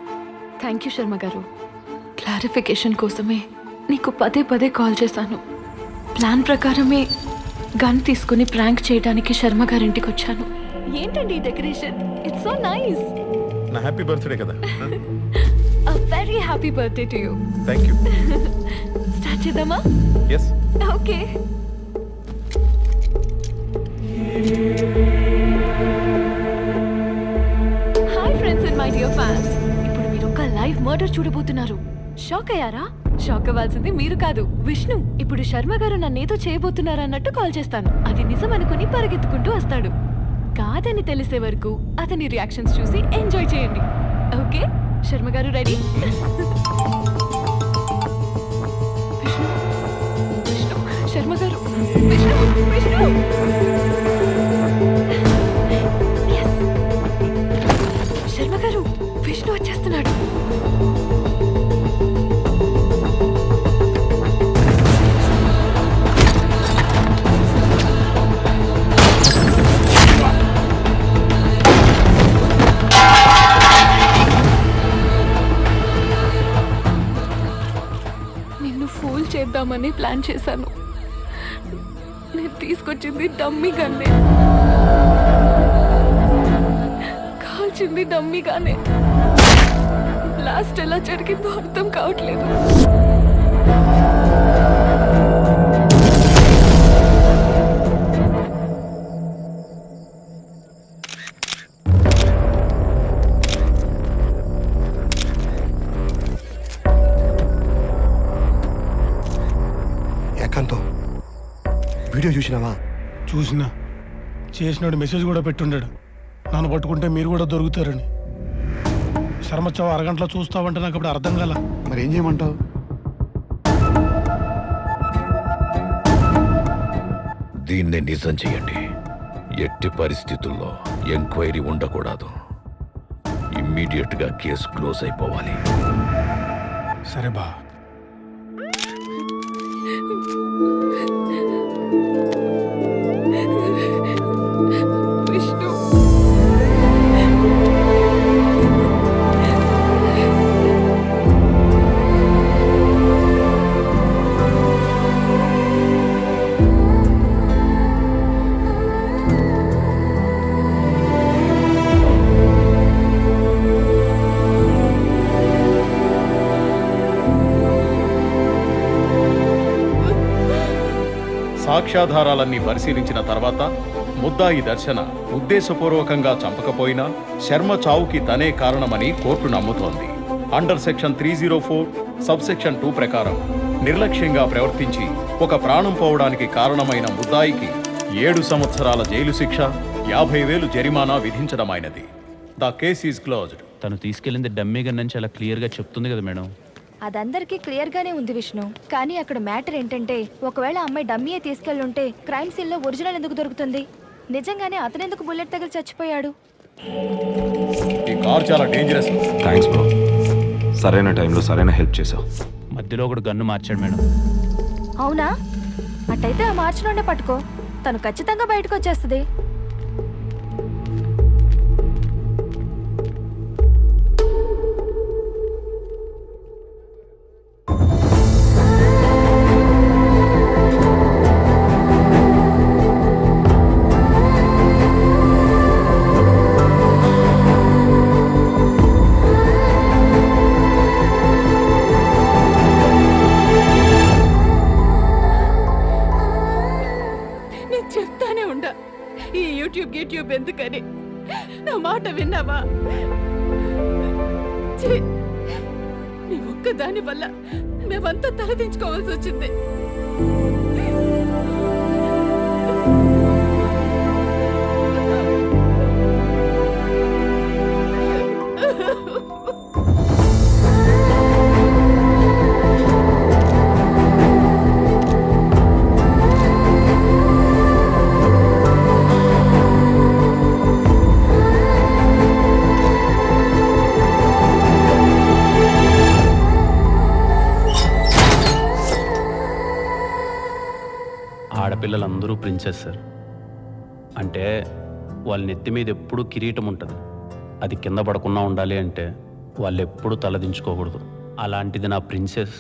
థ్యాంక్ యూ శర్మ గారు. క్లారిఫికేషన్ కోసమే నీకు పదే పదే కాల్ చేశాను. ప్లాన్ ప్రకారమే గన్ తీసుకుని ప్రాంక్ చేయడానికి శర్మ గారింటికి వచ్చాను. ఏంటండి ఈ డెకరేషన్? It's so nice. నా హ్యాపీ బర్త్డే కదా. A very happy birthday to you. Thank you. Start చేద్దామా? Yes. Okay. Hi friends and my dear fans. ఇప్పుడు మీరు ఒక లైవ్ మర్డర్ చూడబోతున్నారు. షాక్ అయ్యారా? షాక్ అవ్వాల్సింది మీరు కాదు, విష్ణు. ఇప్పుడు శర్మ గారు నన్నేదో చేయబోతున్నారు అన్నట్టు కాల్ చేస్తాను. అది నిజం అనుకుని పరిగెత్తుకుంటూ వస్తాడు. కాదని తెలిసే వరకు అతని రియాక్షన్స్ చూసి ఎంజాయ్ చేయండి. ఓకే? శర్మ గారు రెడీ? విష్ణు, విష్ణు, శర్మ గారు, విష్ణు, విష్ణు. Yes. శర్మ గారు, విష్ణు వచ్చేస్తున్నాడు. ఫూల్ చేద్దామని ప్లాన్ చేశాను. నేను తీసుకొచ్చింది డమ్మీ గన్నే, కాల్చింది డమ్మీగానే. లాస్ట్ ఎలా జరిగిందో అర్థం కావట్లేదు. వీడియో చూసినావా? చూసినా. చేసినాడు మెసేజ్ కూడా పెట్టుండాడు, నన్ను పట్టుకుంటే మీరు కూడా దొరుకుతారని. శర్మచ్చావు అరగంటలో చూస్తావంటే నాకు ఇప్పుడు అర్థం కాల. మరి ఏం చేయమంటావు? దీన్నే నిజం చేయండి. ఎట్టి పరిస్థితుల్లో ఎంక్వైరీ ఉండకూడదు. ఇమ్మీడియట్ గా కేసు క్లోజ్ అయిపోవాలి. సరే బా. విష్ణు, సాక్ష్యాధారాలన్నీ పరిశీలించిన తర్వాత ముద్దాయి దర్శన ఉద్దేశపూర్వకంగా చంపకపోయినా శర్మ చావుకి తనే కారణమని కోర్టు నమ్ముతోంది. అండర్ సెక్షన్ 304 సబ్ సెక్షన్ 2 ప్రకారం నిర్లక్ష్యంగా ప్రవర్తించి ఒక ప్రాణం పోవడానికి కారణమైన ముద్దాయికి 7 సంవత్సరాల జైలు శిక్ష, 50,000 జరిమానా విధించడమైనది. The case is closed. తను తీసుకెళ్ళింది డమ్మీ గన్ నుంచి అలా క్లియర్గా చెప్తుంది కదా మేడం. అదందరికీ క్లియర్ గానే ఉంది విష్ణు. కానీ అక్కడ మ్యాటర్ ఏంటంటే, ఒకవేళ అమ్మాయి డమ్మీయే తీసుకెళ్ళుంటే క్రైమ్ సీన్ లో ఒరిజినల్ ఎందుకు దొరుకుతుంది? నిజంగానే అతనెందుకు బుల్లెట్ తగిలి చచ్చిపోయాడు? ఈ కార్ చాలా డేంజరస్. థ్యాంక్స్ బ్రో, సరైన టైంలో సరైన హెల్ప్ చేసావు. మధ్యలో ఒకడు గన్ను మార్చాడు మేడం. అవునా? అట్టయితే ఆ మార్చి నుండే పట్టుకో, తను ఖచ్చితంగా బయటకు వచ్చేస్తుంది. యూట్యూబ్ ఎందుకని? నా మాట విన్నావా? నీ ఒక్కదాని వల్ల మేమంతా తలదించుకోవాల్సి వచ్చింది. ఆడపిల్లలందరూ ప్రిన్సెస్ సార్. అంటే వాళ్ళ నెత్తి మీద ఎప్పుడూ కిరీటం ఉంటుంది. అది కింద పడకుండా ఉండాలి అంటే వాళ్ళు ఎప్పుడూ తలదించుకోకూడదు. అలాంటిది నా ప్రిన్సెస్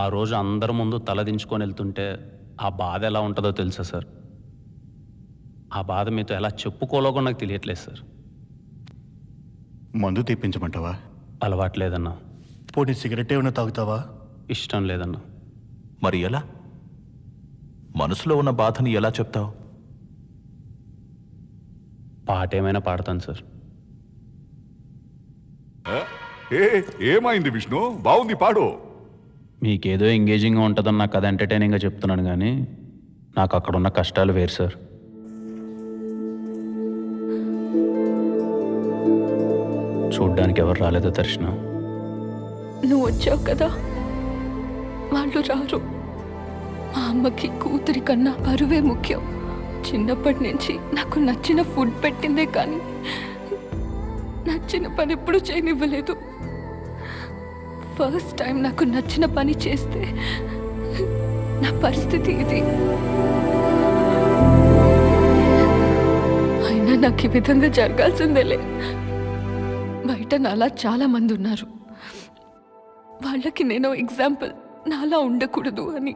ఆ రోజు అందరి ముందు తలదించుకొని వెళ్తుంటే ఆ బాధ ఎలా ఉంటుందో తెలుసా సార్? ఆ బాధ మీతో ఎలా చెప్పుకోలేకో నాకు తెలియట్లేదు సార్. మందు తెప్పించమంటావా? అలవాట్లేదన్నా. పోనీ సిగరెట్ ఏమైనా తాగుతావా? ఇష్టం లేదన్నా. మరి ఎలా? మనసులో ఉన్న బాధని ఎలా చెప్తావు? పాట ఏమైనా పాడతాను సార్. ఏమైంది విష్ణు? బాగుంది, పాడు. మీకేదో ఎంగేజింగ్గా ఉంటుందని నాకు అది ఎంటర్టైనింగ్గా చెప్తున్నాను, కానీ నాకు అక్కడ ఉన్న కష్టాలు వేరు సార్. చూడ్డానికి ఎవరు రాలేదో దర్శన. నువ్వు వచ్చావు కదా, వాళ్ళు రారు. మా అమ్మకి కూతురి కన్నా పరువే ముఖ్యం. చిన్నప్పటి నుంచి నాకు నచ్చిన ఫుడ్ పెట్టిందే కానీ నచ్చిన పని ఎప్పుడు చేయనివ్వలేదు. ఫస్ట్ టైం నాకు నచ్చిన పని చేస్తే నా పరిస్థితి ఇది. అయినా నాకు ఈ విధంగా జరగాల్సిందేలే. బయట నాలా చాలా మంది ఉన్నారు. వాళ్ళకి నేను ఎగ్జాంపుల్ నాలా ఉండకూడదు అని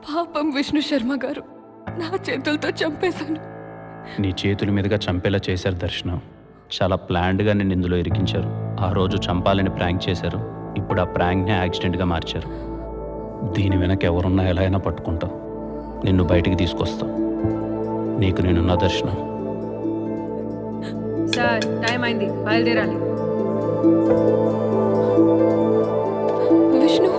పాపం విష్ణు శర్మ గారు నా చేతులతో చంపేశాను. నీ చేతుల మీదుగా చంపేలా చేశారు దర్శన. చాలా ప్లాన్డ్గా నిన్ను ఇందులో ఇరికించారు. ఆ రోజు చంపాలని ప్రాంక్ చేశారు. ఇప్పుడు ఆ ప్రాంక్ని యాక్సిడెంట్గా మార్చారు. దీని వెనక ఎవరున్నా ఎలా అయినా పట్టుకుంటావు. నిన్ను బయటికి తీసుకొస్తావు. నీకు నేనున్న దర్శన. సార్, టైం అయింది, బయలుదేరాలి. విష్ణు,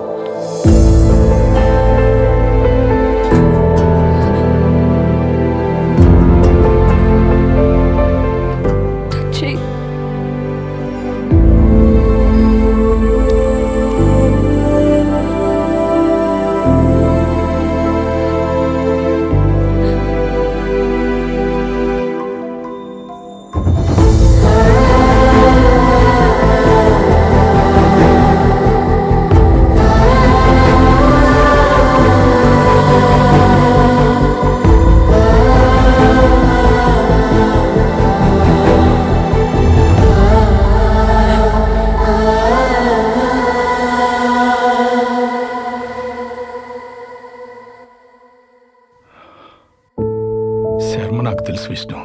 శర్మ నాకు తెలుసు విష్ణు.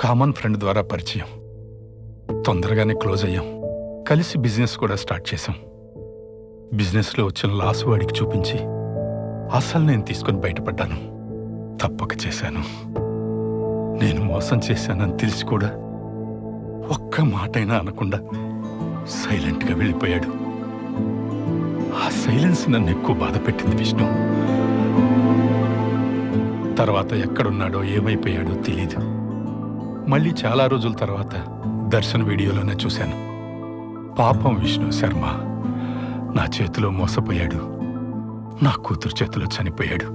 కామన్ ఫ్రెండ్ ద్వారా పరిచయం. తొందరగానే క్లోజ్ అయ్యాం. కలిసి బిజినెస్ కూడా స్టార్ట్ చేశాం. బిజినెస్లో వచ్చిన లాస్ వాడికి చూపించి అసలు నేను తీసుకొని బయటపడ్డాను. తప్పక చేశాను. నేను మోసం చేశానని తెలిసి కూడా ఒక్క మాటైనా అనకుండా సైలెంట్గా వెళ్ళిపోయాడు. ఆ సైలెన్స్ నన్ను ఎక్కువ బాధ పెట్టింది విష్ణు. తర్వాత ఎక్కడున్నాడో ఏమైపోయాడో తెలీదు. మళ్ళీ చాలా రోజుల తర్వాత దర్శన్ వీడియోలోనే చూశాను. పాపం విష్ణు శర్మ నా చేతిలో మోసపోయాడు, నా కూతురు చేతిలో చనిపోయాడు.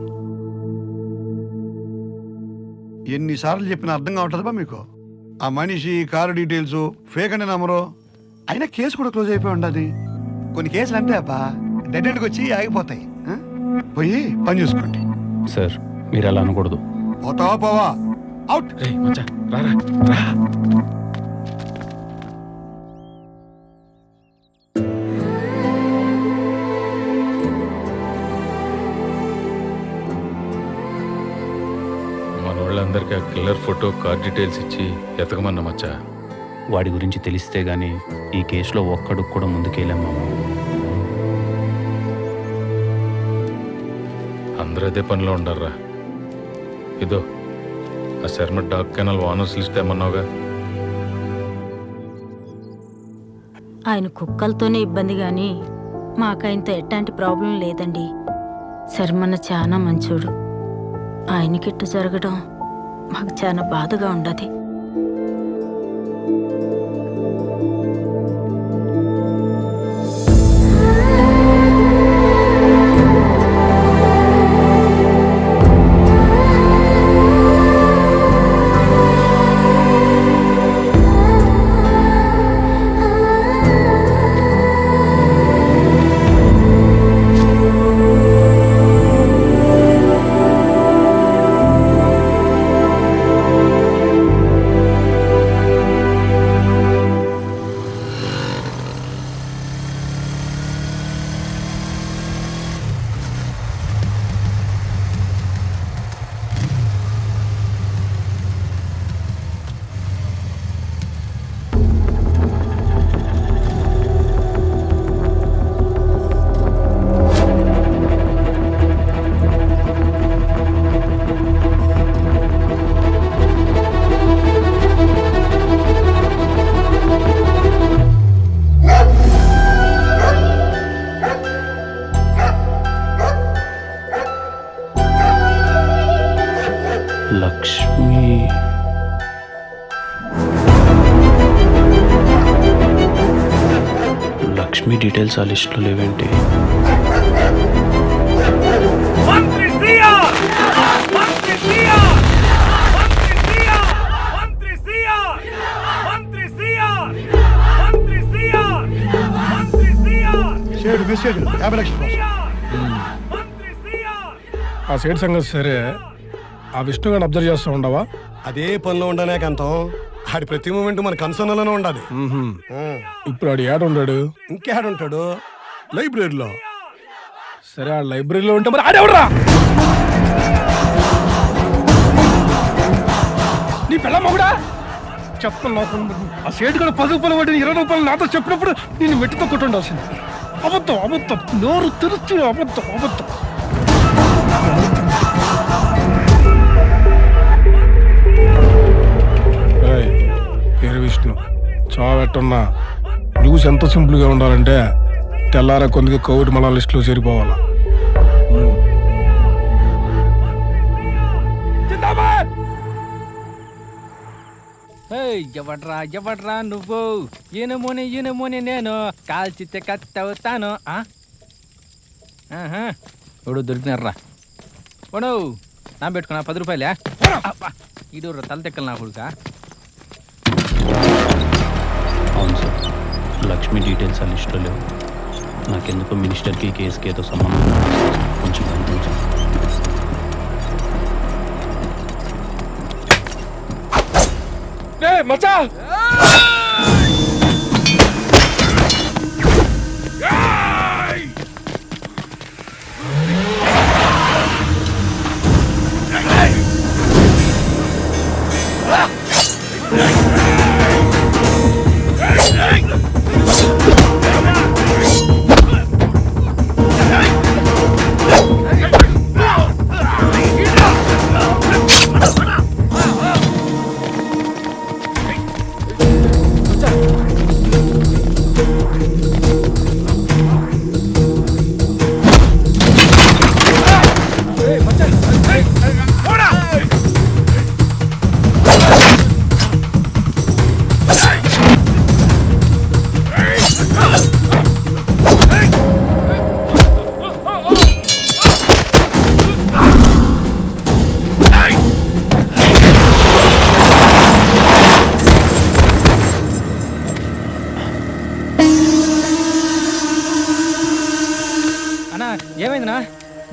ఎన్నిసార్లు చెప్పినా అర్థం కావట్లేదా మీకు? ఆ మనిషి, కారు డీటెయిల్స్ ఫేక్ అని నమ్మరు. అయినా కేసు కూడా క్లోజ్ అయిపోయి ఉండదు. కొన్ని కేసులు అంటే అబ్బా డెడ్ ఎండ్కి వచ్చి ఆగిపోతాయి. పోయి పని చూసుకోండి. సార్ మీరు అలా అనకూడదు. పోతావా పోవా, అవుట్. రారా రా. మన వాళ్ళందరికీ ఆ కిల్లర్ ఫోటో, కార్ డీటెయిల్స్ ఇచ్చి ఎతకమన్నా మచ్చా. వాడి గురించి తెలిస్తే గానీ ఈ కేసులో ఒక్కడు కూడా ముందుకెళ్ళాం మామ. అందరూ అదే పనిలో ఉండారా. ఇదో ఆ Sharma dog kennel owners list ఏమన్నావుగా. ఆయన కుక్కలతోనే ఇబ్బంది కానీ మాకైంత ఎట్లాంటి ప్రాబ్లం లేదండి. శర్మన్న చాలా మంచోడు. ఆయనకిట్టు జరగడం మాకు చాలా బాధగా ఉండదు. లక్ష్మి డీటెయిల్స్ ఆ లిస్టులో లేవేంటి? ఆ సైడ్ సంగతి సరే, ఆ విష్ణు గారిని అబ్జర్వ్ చేస్తూ ఉండవా? అదే పనిలో ఉండనే కంతం. ఆడి ప్రతి మూమెంట్ మన కన్సర్న్లోనే ఉండాలి. ఇప్పుడు ఆడు ఏడ ఉన్నాడు? ఇంకేడుంటాడు? లైబ్రరీలో. సరే ఆ లైబ్రరీలో ఉంటే మరి ఆడెవడరా? నీ పిల్ల మొగుడా? చెప్తాను నాకు. ఆ సేటు కూడా 10 రూపాయలు వాడిని 20 రూపాయలు నాతో చెప్పినప్పుడు నేను మెట్టుతో కొట్టుండాల్సింది. అబద్ధం అబద్ధం, నోరు తెరుచు అబద్ధం అబద్ధం. పేరు విష్ణు, చావెట్టున్నా న్యూస్ ఎంత సింపుల్గా ఉండాలంటే తెల్లారా కొందికి కోవిడ్ మళ్ళా లిస్టులో చేరిపోవాలా. ఎవడ్రా నువ్వు? ఈయనమోని నేను కాల్చితే కత్తవుతాను. ఇప్పుడు దొరికినారా? ఓను నా పెట్టుకున్నా 10 రూపాయలే. ఇడు తలతెక్కలు నా కొడుకా. అవును సార్, లక్ష్మి డీటెయిల్స్ ఆ లిస్టులో లేవు. నాకెందుకో మినిస్టర్కి కేసుకి ఏదో సంబంధం కొంచెం కనిపించాను. మచ్చా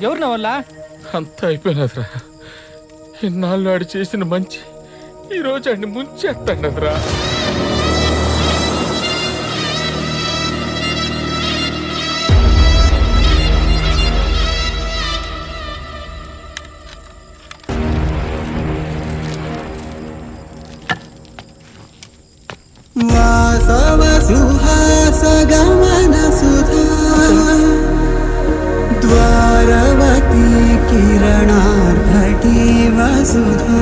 ఎవరు నా వల్ల అంతా అయిపోయినదిరా. ఇన్నాళ్ళు ఆడు చేసిన మంచి ఈరోజు ఆడిని ముంచేస్తాడదిరా. వాసవ సుహాస గమన సుధా ద్వారవతి కిరణార్ఘటీ వసుధా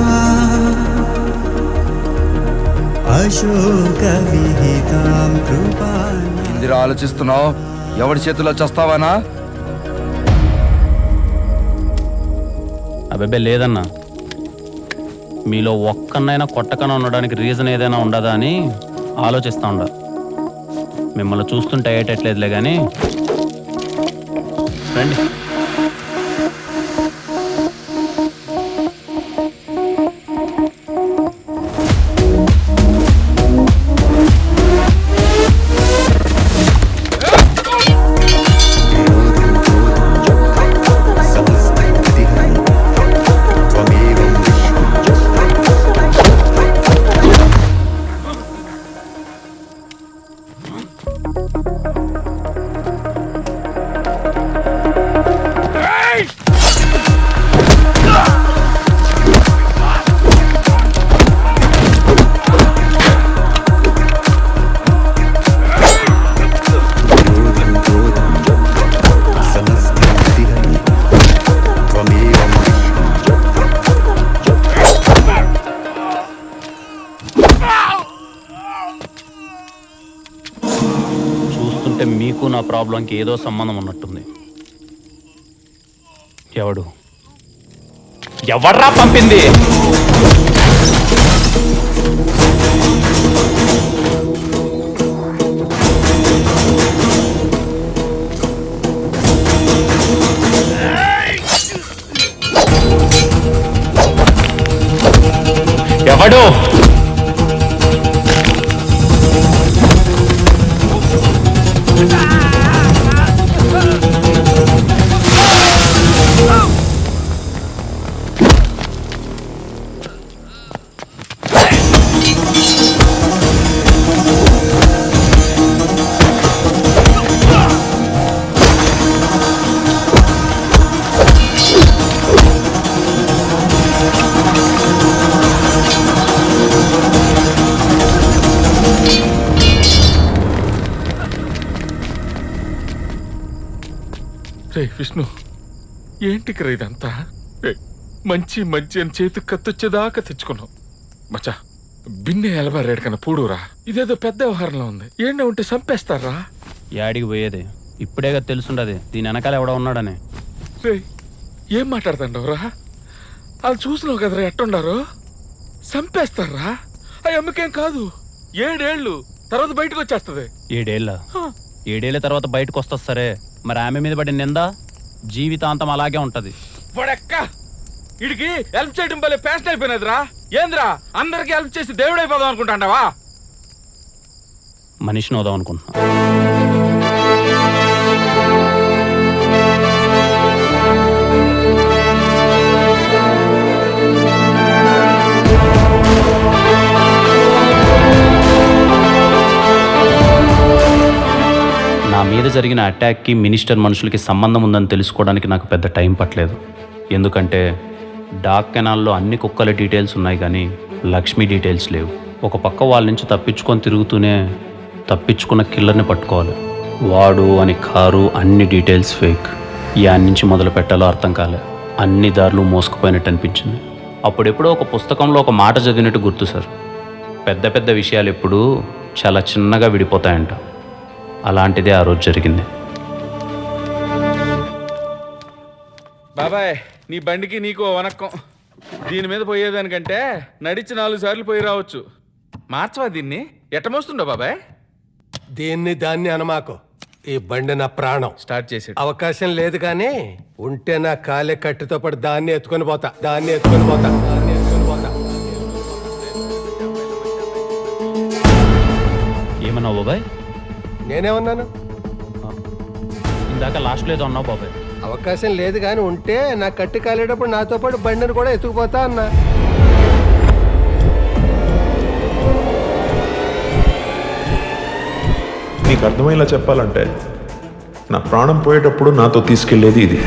అశోక విహితాం కృపా. ఇందిరా ఆలోచిస్తున్నావు? ఎవరి చేతిలో చస్తావానా? అబ్బాయి లేదన్నా, మీలో ఒక్కనైనా కొట్టకన ఉండడానికి రీజన్ ఏదైనా ఉండదా అని ఆలోచిస్తూ ఉండ. మిమ్మల్ని చూస్తుంటే అయ్యేటట్లేదులే కానీ రండి. చూస్తుంటే మీకు నా ప్రాబ్లంకి ఏదో సంబంధం ఉన్నట్టుంది. ఎవర్రా పంపింది? ఎవడు? రే విష్ణు, ఏంటికి ఇదంతా? మంచి మంచి అని చేతికి కత్తొచ్చేదాకా తెచ్చుకున్నావు. మచ్చా బిన్నె ఎలబారేడు కన్నా పూడురా. ఇదేదో పెద్ద వ్యవహారంలో ఉంది. ఏంటో ఉంటే చంపేస్తారా? యాడికి పోయేది? ఇప్పుడేగా తెలుసుండది దీని వెనకాల ఎవడో ఉన్నాడని. రే ఏం మాట్లాడుతుండవురా? వాళ్ళు చూసినావు కదరా ఎట్టుండారో. చంపేస్తారా? అవి అమ్మకేం కాదు. 7 ఏళ్ళు తర్వాత బయటకు వచ్చేస్తుంది. 7 ఏళ్ళ? 7 ఏళ్ళ తర్వాత బయటకు వస్తా సరే, మరి ఆమె మీద పడిన నింద జీవితాంతం అలాగే ఉంటది. వాడెక్క ఇడికి హెల్ప్ చేయడం వల్ల ప్యాషన్ అయిపోయినదిరా. ఏంద్రా అందరికి హెల్ప్ చేసి దేవుడు అయిపోదాం అనుకుంటాండావా? మనిషిని వదాం అనుకుంటున్నా. నా మీద జరిగిన అటాక్కి మినిస్టర్ మనుషులకి సంబంధం ఉందని తెలుసుకోవడానికి నాకు పెద్ద టైం పట్టలేదు. ఎందుకంటే డాక్ కెనాల్లో అన్ని కుక్కల డీటెయిల్స్ ఉన్నాయి కానీ లక్ష్మి డీటెయిల్స్ లేవు. ఒక పక్క వాళ్ళ నుంచి తప్పించుకొని తిరుగుతూనే తప్పించుకున్న కిల్లర్ని పట్టుకోవాలి. వాడు అని కారు అన్ని డీటెయిల్స్ ఫేక్. యాన్ నుంచి మొదలు పెట్టాలో అర్థం కాలే. అన్ని దారులు మోసుకుపోయినట్టు అనిపించింది. అప్పుడెప్పుడో ఒక పుస్తకంలో ఒక మాట చదివినట్టు గుర్తు సార్, పెద్ద పెద్ద విషయాలు ఎప్పుడూ చాలా చిన్నగా విడిపోతాయంట. అలాంటిదే ఆ రోజు జరిగింది. బాబాయ్ నీ బండికి నీకు వనక్కం. దీని మీద పోయేదానికంటే నడిచి 4 సార్లు పోయి రావచ్చు. మార్చవా దీన్ని? ఎట్ట మోస్తుండో బాబాయ్? దీన్ని దాన్ని అనమాకు. ఈ బండి నా ప్రాణం. స్టార్ట్ చేసి అవకాశం లేదు కానీ ఉంటే నా కాలే కట్టితో పాటు దాన్ని ఎత్తుకొని పోతా. ఏమన్నావు బాబాయ్? నేనేమన్నాను? ఇందాక లాస్ట్లో ఏదో అన్నావు బాబాయ్. అవకాశం లేదు కానీ ఉంటే నా కట్టి కాలేటప్పుడు నాతో పాటు బండిని కూడా ఎత్తుకుపోతా అన్నా. నీకు అర్థమయ్యేలా చెప్పాలంటే నా ప్రాణం పోయేటప్పుడు నాతో తీసుకెళ్లేది ఇది.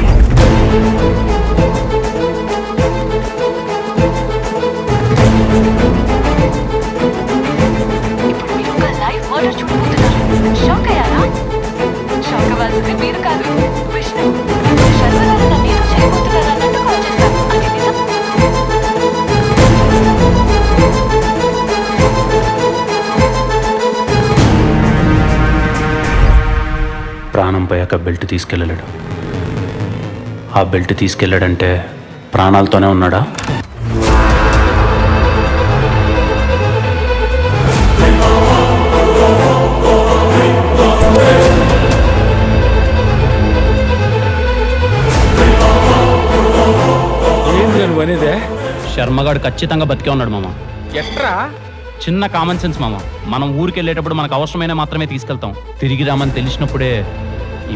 ప్రాణం పోయాక బెల్ట్ తీసుకెళ్ళలేడు. ఆ బెల్ట్ తీసుకెళ్ళాడంటే ప్రాణాలతోనే ఉన్నాడా? శర్మగాడు ఖచ్చితంగా బతికే ఉన్నాడు మామ. ఎట్రా? చిన్న కామన్ సెన్స్ మామ. మనం ఊరికి వెళ్ళేటప్పుడు మనకు అవసరమైన మాత్రమే తీసుకెళ్తాం. తిరిగి రామని తెలిసినప్పుడే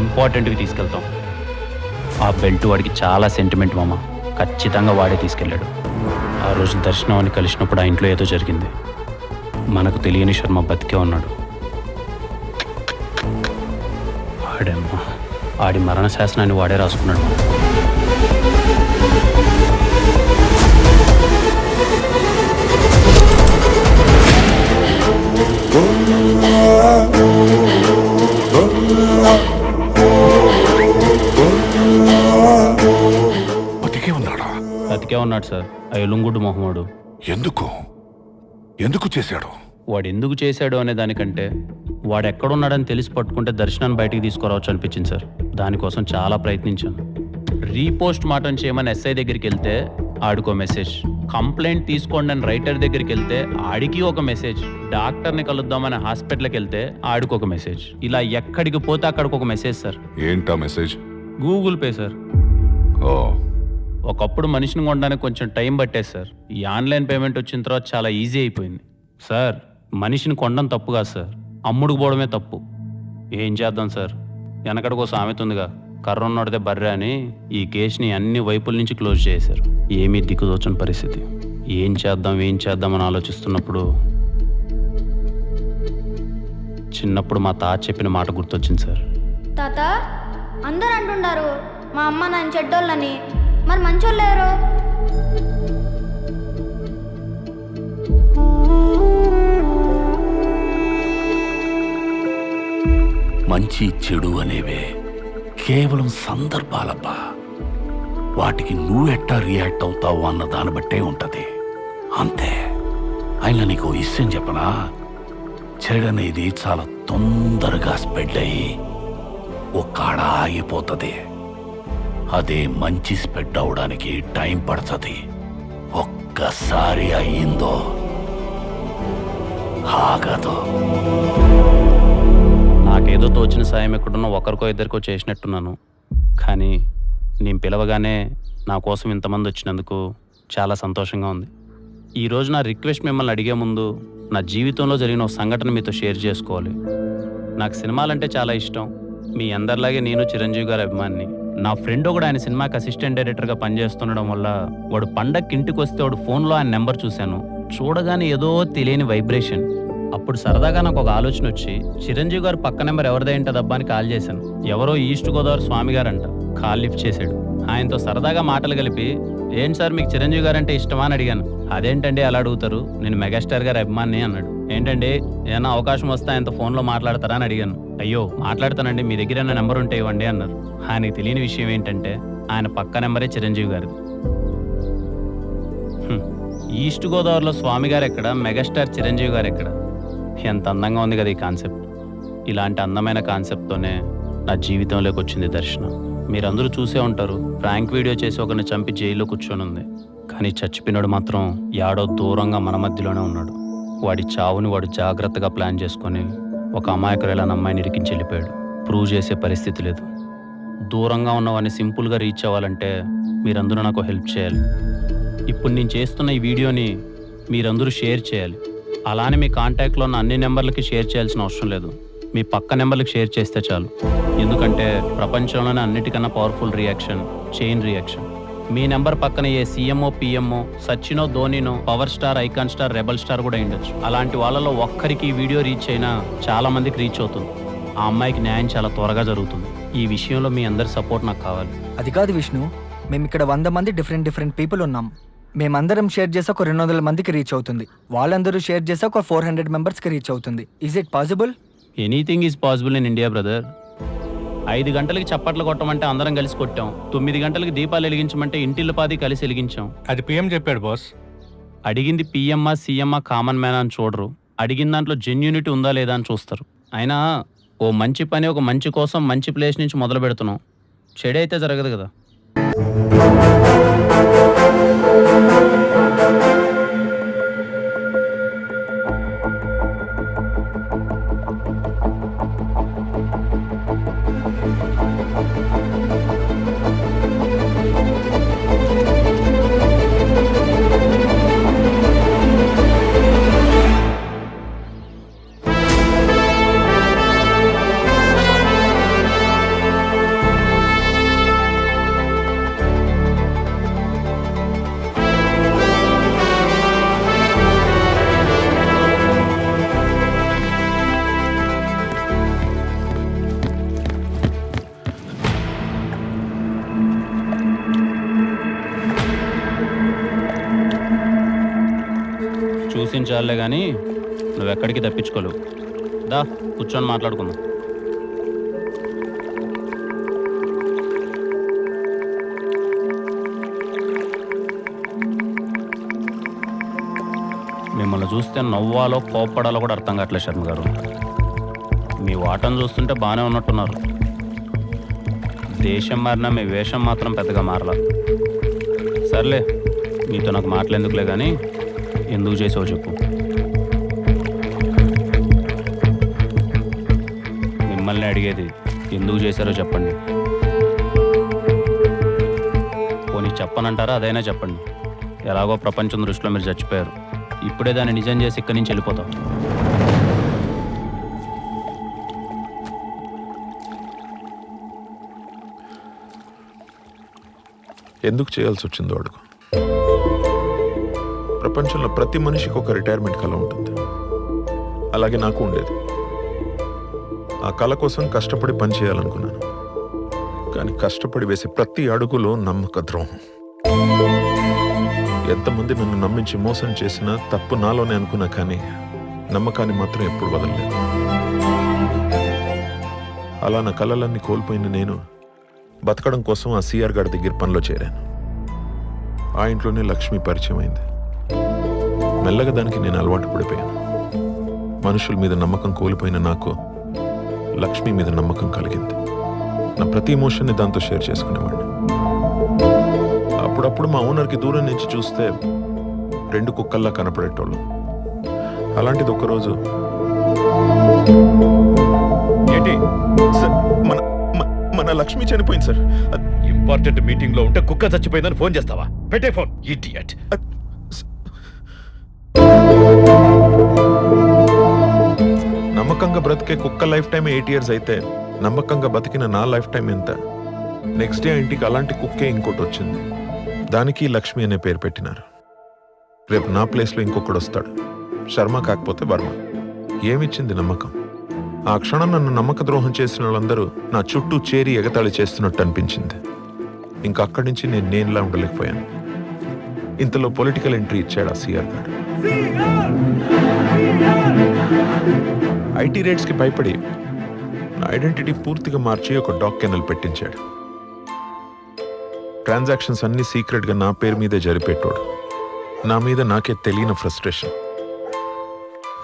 ఇంపార్టెంట్వి తీసుకెళ్తాం. ఆ బెల్ట్ వాడికి చాలా సెంటిమెంట్ మామ. ఖచ్చితంగా వాడే తీసుకెళ్ళాడు. ఆ రోజు దర్శనం అని కలిసినప్పుడు ఆ ఇంట్లో ఏదో జరిగింది. మనకు తెలియని శర్మ బతికే ఉన్నాడు. ఆడి మరణ శాసనాన్ని వాడే రాసుకున్నాడు. బతికే ఉన్నాడు సార్. ఆ ఎలుంగుడు మొహమ్మడు. ఎందుకు చేశాడు? వాడు ఎందుకు చేశాడు అనే దానికంటే వాడు ఎక్కడున్నాడని తెలిసి పట్టుకుంటే దర్శనాన్ని బయటికి తీసుకురావచ్చు అనిపించింది సార్. దానికోసం చాలా ప్రయత్నించాను. రీపోస్ట్ మాటం చేయమని ఎస్ఐ దగ్గరికి వెళ్తే ఆడికో మెసేజ్, కంప్లైంట్ తీసుకోండి అని రైటర్ దగ్గరికి వెళ్తే ఆడికి ఒక మెసేజ్, డాక్టర్ని కలుద్దామని హాస్పిటల్కి వెళ్తే ఆడికి ఒక మెసేజ్. ఇలా ఎక్కడికి పోతే అక్కడికి ఒక మెసేజ్ సార్. ఏంటా మెసేజ్? Google pay sir. ఒకప్పుడు మనిషిని కొనడానికి కొంచెం టైం పట్టేది సార్. ఈ ఆన్లైన్ పేమెంట్ వచ్చిన తర్వాత చాలా ఈజీ అయిపోయింది సార్. మనిషిని కొనడం తప్పు కాదు సార్, అమ్ముడుకు పోవడమే తప్పు. ఏం చేద్దాం సార్, వెనకడికో సామెత ఉందిగా, కర్ర ఉన్నోడితే బర్రె అని. ఈ కేసుని అన్ని వైపుల నుంచి క్లోజ్ చేశారు. ఏమీ దిక్కుదోచని పరిస్థితి. ఏం చేద్దామని ఆలోచిస్తున్నప్పుడు చిన్నప్పుడు మా తాత చెప్పిన మాట గుర్తొచ్చింది సార్. తాత, అందరూ అంటున్నారు మా అమ్మ నాన్న చెడ్డోళ్ళని, మరి మంచోళ్ళు ఎవరు? మంచి చెడు అనేవే కేవలం సందర్భాలబ్బా. వాటికి నువ్వెట్టా రియాక్ట్ అవుతావు అన్న దాన్ని బట్టే ఉంటది అంతే. అయినా నీకు విషయం చెప్పనా, చెడనేది చాలా తొందరగా స్ప్రెడ్ అయ్యి ఒక్కడ ఆగిపోతుంది. అదే మంచి స్ప్రెడ్ అవడానికి టైం పడుతుంది. ఒక్కసారి అయ్యిందో ఆగదు. నాకేదో తోచిన సాయం ఎక్కడున్నా ఒకరికో ఇద్దరికో చేసినట్టున్నాను. కానీ నేను పిలవగానే నా కోసం ఇంతమంది వచ్చినందుకు చాలా సంతోషంగా ఉంది. ఈరోజు నా రిక్వెస్ట్ మిమ్మల్ని అడిగే ముందు నా జీవితంలో జరిగిన ఒక సంఘటన మీతో షేర్ చేసుకోవాలి. నాకు సినిమాలంటే చాలా ఇష్టం. మీ అందరిలాగే నేను చిరంజీవి గారి అభిమాని. నా ఫ్రెండ్ ఒకడు ఆయన సినిమాకి అసిస్టెంట్ డైరెక్టర్గా పనిచేస్తుండడం వల్ల వాడు పండగకి ఇంటికి వస్తే వాడు ఫోన్లో ఆయన నెంబర్ చూశాను. చూడగానే ఏదో తెలియని వైబ్రేషన్. అప్పుడు సరదాగా నాకు ఒక ఆలోచన వచ్చి చిరంజీవి గారు పక్క నెంబర్ ఎవరిదే ఉంటుందబ్బా అని కాల్ చేశాను. ఎవరో ఈస్ట్ గోదావరి స్వామి గారంట. కాల్ లిఫ్ట్ చేశాడు. ఆయనతో సరదాగా మాటలు కలిపి, ఏంటి సార్ మీకు చిరంజీవి గారు అంటే ఇష్టమా అని అడిగాను. అదేంటండి అలా అడుగుతారు, నేను మెగాస్టార్ గారి అభిమాని అన్నాడు. ఏంటండి ఏమైనా అవకాశం వస్తే ఆయనతో ఫోన్లో మాట్లాడతారా అని అడిగాను. అయ్యో మాట్లాడతానండి, మీ దగ్గర ఏమైనా నెంబర్ ఉంటే ఇవ్వండి అన్నారు. ఆయనకి తెలియని విషయం ఏంటంటే ఆయన పక్క నెంబరే చిరంజీవి గారిది. ఈస్ట్ గోదావరిలో స్వామి గారు ఎక్కడ, మెగాస్టార్ చిరంజీవి గారు ఎక్కడ? ఎంత అందంగా ఉంది కదా ఈ కాన్సెప్ట్. ఇలాంటి అందమైన కాన్సెప్ట్తోనే నా జీవితంలోకి వచ్చింది దర్శనం. మీరందరూ చూసే ఉంటారు, ప్రాంక్ వీడియో చేసి ఒకరిని చంపి జైల్లో కూర్చొని ఉంది. కానీ చచ్చిపోయినాడు మాత్రం యాడో దూరంగా మన మధ్యలోనే ఉన్నాడు. వాడి చావుని వాడు జాగ్రత్తగా ప్లాన్ చేసుకొని ఒక అమాయకురాలైన అమ్మాయిని ఇరికించి వెళ్ళిపోయాడు. ప్రూవ్ చేసే పరిస్థితి లేదు. దూరంగా ఉన్నవాడిని సింపుల్గా రీచ్ అవ్వాలంటే మీరందరూ నాకు హెల్ప్ చేయాలి. ఇప్పుడు నేను చేస్తున్న ఈ వీడియోని మీరందరూ షేర్ చేయాలి. అలానే మీ కాంటాక్ట్లో ఉన్న అన్ని నెంబర్లకి షేర్ చేయాల్సిన అవసరం లేదు. మీ పక్క నెంబర్లకు షేర్ చేస్తే చాలు. ఎందుకంటే ప్రపంచంలోనే అన్నిటికన్నా పవర్ఫుల్ రియాక్షన్ చైన్ రియాక్షన్. మీ నెంబర్ పక్కన ఏ సీఎంఓ పిఎంఓ సచినో ధోనినో power star icon star rebel star కూడా ఉండొచ్చు. అలాంటి వాళ్ళలో ఒక్కరికి ఈ వీడియో రీచ్ అయినా చాలా మందికి రీచ్ అవుతుంది. ఆ అమ్మాయికి న్యాయం చాలా త్వరగా జరుగుతుంది. ఈ విషయంలో మీ అందరి సపోర్ట్ నాకు కావాలి. అది కాదు విష్ణు, మేము ఇక్కడ 100 మంది డిఫరెంట్ పీపుల్ ఉన్నాం. మేమందరం షేర్ చేసి ఒక 200 మందికి రీచ్ అవుతుంది. వాళ్ళందరూ షేర్ చేసి ఒక 400 మెంబర్స్కి రీచ్ అవుతుంది. Is it possible? Anything is possible in India brother. 5 గంటలకి చప్పట్లు కొట్టమంటే అందరం కలిసి కొట్టాం. 9 గంటలకి దీపాలు వెలిగించమంటే ఇంటిల్లిపాది కలిసి వెలిగించాం. అది పిఎం చెప్పాడు బాస్. అడిగింది పిఎంఆ సీఎంఆ కామన్ మ్యాన్ అని చూడరు. అడిగిన దాంట్లో జెన్యూనిటీ ఉందా లేదా అని చూస్తారు. అయినా ఓ మంచి పని ఒక మంచి కోసం మంచి ప్లేస్ నుంచి మొదలు పెడుతున్నాం. చెడైతే జరగదు కదా. చూసించాలే కానీ నువ్వెక్కడికి తప్పించుకోలేవు. దా కూర్చొని మాట్లాడుకుందాం. మిమ్మల్ని చూస్తే నవ్వాలో కోప్పడాలో కూడా అర్థం కావట్లేదు శర్మ గారు. మీ వాటను చూస్తుంటే బాగానే ఉన్నట్టున్నారు. దేశం మారినా మీ వేషం మాత్రం పెద్దగా మారలా. సర్లే, మీతో నాకు మాట్లాడేందుకులే కానీ ఎందుకు చేసావు చెప్పు. మిమ్మల్ని అడిగేది ఎందుకు చేశారో చెప్పండి. పోనీ చెప్పనంటారా? అదైనా చెప్పండి. ఎలాగో ప్రపంచం దృష్టిలో మీరు చచ్చిపోయారు. ఇప్పుడే దాన్ని నిజం చేసి ఇక్కడి నుంచి వెళ్ళిపోతాం. ఎందుకు చేయాల్సి వచ్చిందో అడుగు. ప్రపంచంలో ప్రతి మనిషికి ఒక రిటైర్మెంట్ కళ ఉంటుంది. అలాగే నాకు ఉండేది. ఆ కళ కోసం కష్టపడి పని చేయాలనుకున్నాను. కానీ కష్టపడి వేసే ప్రతి అడుగులో నమ్మక ద్రోహం. ఎంతమంది నన్ను నమ్మించి మోసం చేసినా తప్పు నాలోనే అనుకున్నా, కానీ నమ్మకాన్ని మాత్రం ఎప్పుడు వదలలేదు. అలా నా కళలన్నీ కోల్పోయిన నేను బతకడం కోసం ఆ సిఆర్ గారి దగ్గర పనిలో చేరాను. ఆ ఇంట్లోనే లక్ష్మి పరిచయం అయింది. మెల్లగా దానికి నేను అలవాటు పడిపోయాను. మనుషుల మీద నమ్మకం కోల్పోయిన నాకు లక్ష్మి మీద నమ్మకం కలిగింది. నా ప్రతి ఎమోషన్ని దాంతో షేర్ చేసుకునేవాడిని. అప్పుడప్పుడు మా ఓనర్కి దూరం నుంచి చూస్తే 2 కుక్కల్లా కనపడేటోళ్ళు. అలాంటిది ఒకరోజు, ఏంటి సార్, మన లక్ష్మి చనిపోయింది సార్. ఇంపార్టెంట్ మీటింగ్ లో ఉంటే కుక్క చచ్చిపోయిందని ఫోన్ చేస్తావా? పెట్టే ఫోన్. ఇడియట్. నమ్మకంగా బ్రతికే కుక్క లైఫ్ టైం 8 years అయితే నమ్మకంగా బతికిన నా లైఫ్ టైం ఎంత? నెక్స్ట్ డే ఇంటికి అలాంటి కుక్కే ఇంకోటి వచ్చింది. దానికి లక్ష్మి అనే పేరు పెట్టినారు. రేపు నా ప్లేస్లో ఇంకొకడు వస్తాడు. శర్మ కాకపోతే వర్మ. ఏమిచ్చింది నమ్మకం? ఆ క్షణం నన్ను నమ్మక ద్రోహం చేసిన వాళ్ళందరూ నా చుట్టూ చేరి ఎగతాళి చేస్తున్నట్టు అనిపించింది. ఇంకా అక్కడి నుంచి నేను నేనులా ఉండలేకపోయాను. ఇంతలో పొలిటికల్ ఎంట్రీ ఇచ్చాడు ఆ సిఆర్ గారు. ఐటీ రేట్స్కి భయపడి నా ఐడెంటిటీ పూర్తిగా మార్చి ఒక డాగ్ కెనల్ పెట్టించాడు. ట్రాన్సాక్షన్స్ అన్ని సీక్రెట్గా నా పేరు మీదే జరిపేటోడు. నా మీద నాకే తెలియని ఫ్రస్ట్రేషన్.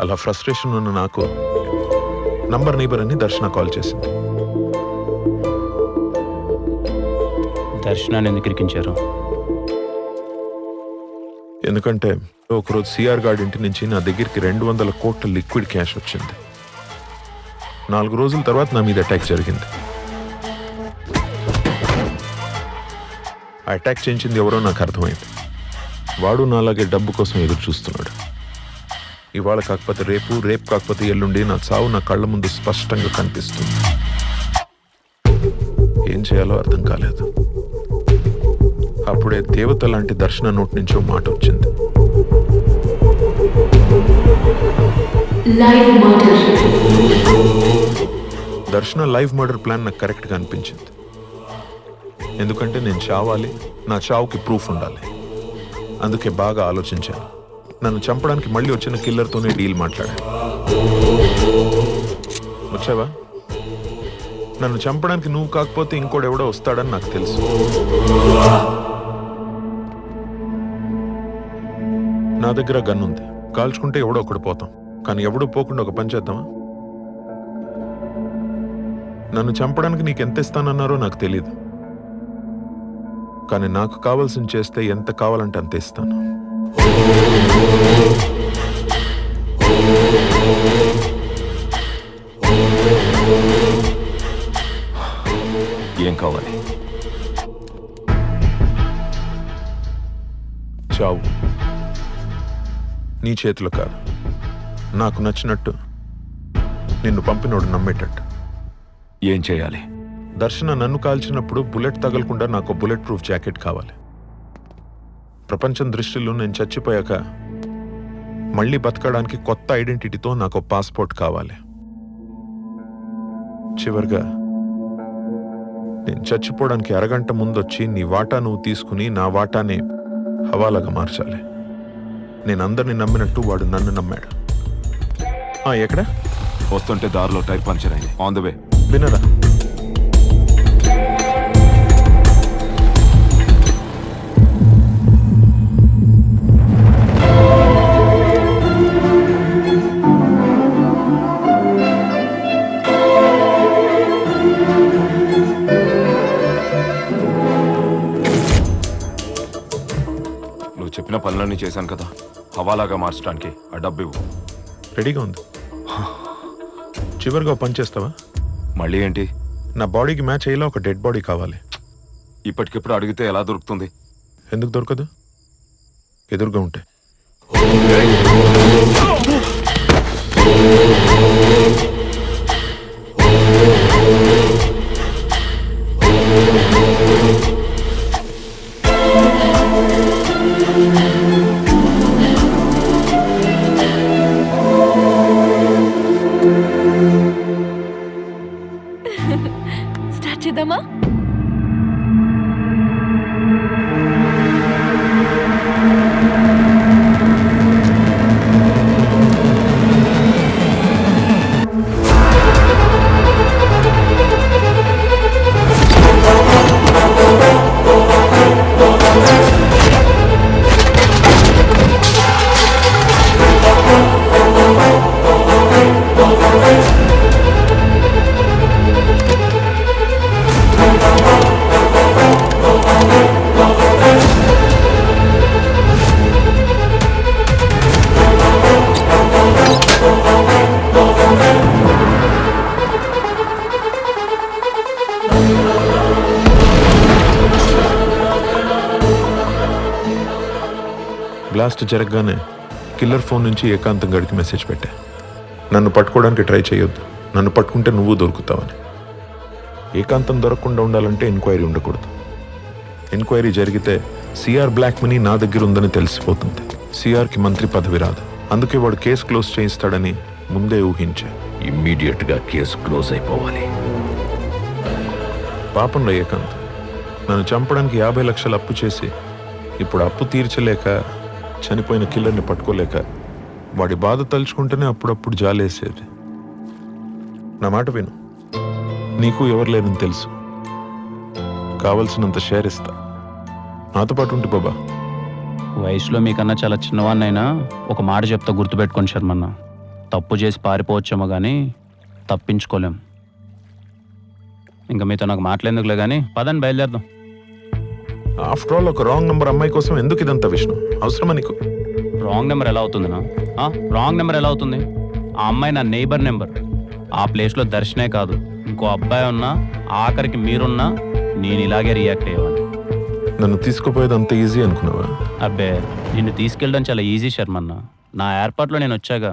అలా ఫ్రస్ట్రేషన్ ఉన్న నాకు నంబర్ నైబర్ అని దర్శన కాల్ చేసింది. దర్శనాన్ని ఎందుకు ఇరికించారు? ఎందుకంటే ఒకరోజు సిఆర్ గార్డ్ ఇంటి నుంచి నా దగ్గరికి 200 కోట్ల లిక్విడ్ క్యాష్ వచ్చింది. 4 రోజుల తర్వాత నా మీద అటాక్ జరిగింది. ఆ అటాక్ చేయించింది ఎవరో నాకు అర్థమైంది. వాడు నాలాగే డబ్బు కోసం ఎదురు చూస్తున్నాడు. ఇవాళ కాకపోతే రేపు, రేపు కాకపోతే ఎల్లుండి నా చావు నా కళ్ళ ముందు స్పష్టంగా కనిపిస్తుంది. ఏం చేయాలో అర్థం కాలేదు. అప్పుడే దేవత లాంటి దర్శన నోటి నుంచి ఓ మాట వచ్చింది. దర్శన లైవ్ మర్డర్ ప్లాన్ నాకు కరెక్ట్గా అనిపించింది. ఎందుకంటే నేను చావాలి, నా చావుకి ప్రూఫ్ ఉండాలి. అందుకే బాగా ఆలోచించాను. నన్ను చంపడానికి మళ్ళీ వచ్చిన కిల్లర్తోనే డీల్ మాట్లాడాను. వచ్చావా? నన్ను చంపడానికి నువ్వు కాకపోతే ఇంకోడెవడో వస్తాడని నాకు తెలుసు. నా దగ్గర గన్ ఉంది. కాల్చుకుంటే ఎవడో ఒకడు పోతాం, కానీ ఎవడూ పోకుండా ఒక పని చేద్దామా? నన్ను చంపడానికి నీకు ఎంత ఇస్తానన్నారో నాకు తెలీదు, కానీ నాకు కావాల్సింది చేస్తే ఎంత కావాలంటే అంత ఇస్తాను. ఏం కావాలి? చావు. నీ చేతిలో కాదు, నాకు నచ్చినట్టు, నిన్ను పంపినోడు నమ్మేటట్టు. ఏం చేయాలి? దర్శన నన్ను కాల్చినప్పుడు బుల్లెట్ తగలకుండా నాకు బుల్లెట్ ప్రూఫ్ జాకెట్ కావాలి. ప్రపంచం దృష్టిలో నేను చచ్చిపోయాక మళ్ళీ బతకడానికి కొత్త ఐడెంటిటీతో నాకు పాస్పోర్ట్ కావాలి. చివరిగా నేను చచ్చిపోవడానికి అరగంట ముందొచ్చి నీ వాటా నువ్వు తీసుకుని నా వాటాని హవాలాగా మార్చాలి. నేను అందరిని నమ్మినట్టు వాడు నన్ను నమ్మాడు. ఎక్కడ? వస్తుంటే దారిలో టైర్ పంచర్ అయింది. On the way. వినరా? నువ్వు చెప్పిన పనులన్నీ చేశాను కదా, హవాలాగా మార్చడానికి ఆ డబ్బు ఇవ్వు. రెడీగా ఉంది. చివరిగా పని చేస్తావా? మళ్ళీ ఏంటి? నా బాడీకి మ్యాచ్ అయ్యేలా ఒక డెడ్ బాడీ కావాలి. ఇప్పటికిప్పుడు అడిగితే ఎలా దొరుకుతుంది? ఎందుకు దొరకదు? ఎదురుగా ఉంటే. స్టార్ట్ చేద్దామా? బ్లాస్ట్ జరగగానే కిల్లర్ ఫోన్ నుంచి ఏకాంతం గడికి మెసేజ్ పెట్టా. నన్ను పట్టుకోవడానికి ట్రై చేయొద్దు, నన్ను పట్టుకుంటే నువ్వు దొరుకుతావని. ఏకాంతం దొరకకుండా ఉండాలంటే ఎంక్వైరీ ఉండకూడదు. ఎంక్వైరీ జరిగితే సిఆర్ బ్లాక్ మనీ నా దగ్గర ఉందని తెలిసిపోతుంది. సిఆర్కి మంత్రి పదవి రాదు. అందుకే వాడు కేసు క్లోజ్ చేయిస్తాడని ముందే ఊహించా. ఇమ్మీడియట్గా కేసు క్లోజ్ అయిపోవాలి. పాపంలో ఏకాంత్ నన్ను చంపడానికి 50 లక్షలు అప్పు చేసి ఇప్పుడు అప్పు తీర్చలేక చనిపోయిన కిల్లర్ని పట్టుకోలేక వాడి బాధ తలుచుకుంటేనే అప్పుడప్పుడు జాలేసేది. నా మాట విను, నీకు ఎవరు లేరని తెలుసు. కావలసినంత షేర్ ఇస్తా, నాతో పాటు ఉంటే బాబా. వయసులో మీకన్నా చాలా చిన్నవాడినైనా ఒక మాట చెప్తా, గుర్తుపెట్టుకోండి శర్మన్న. తప్పు చేసి పారిపోవచ్చేమో కానీ తప్పించుకోలేం. ఇంకా మీతో నాకు మాట్లాడేందుకులే కానీ పదండి బయలుదేరదాం. ఆఫ్టర్ ఆల్ ఒక రాంగ్ నెంబర్ అమ్మాయి కోసం ఎందుకు ఇదంతా విష్ణు? అవసరమా నీకు? రాంగ్ నెంబర్ ఎలా అవుతుంది నా? రాంగ్ నెంబర్ ఎలా అవుతుంది? ఆ అమ్మాయి నా నైబర్ నెంబర్. ఆ ప్లేస్లో దర్శనే కాదు, ఇంకో అబ్బాయి ఉన్నా, ఆఖరికి మీరున్నా నేను ఇలాగే రియాక్ట్ అయ్యేవాడిని. నన్ను తీసుకుపోయేది అంత ఈజీ అనుకున్నావా? అబ్బే, నిన్ను తీసుకెళ్ళడం చాలా ఈజీ శర్మన్న. నా ఏర్పాట్లో నేను వచ్చాగా.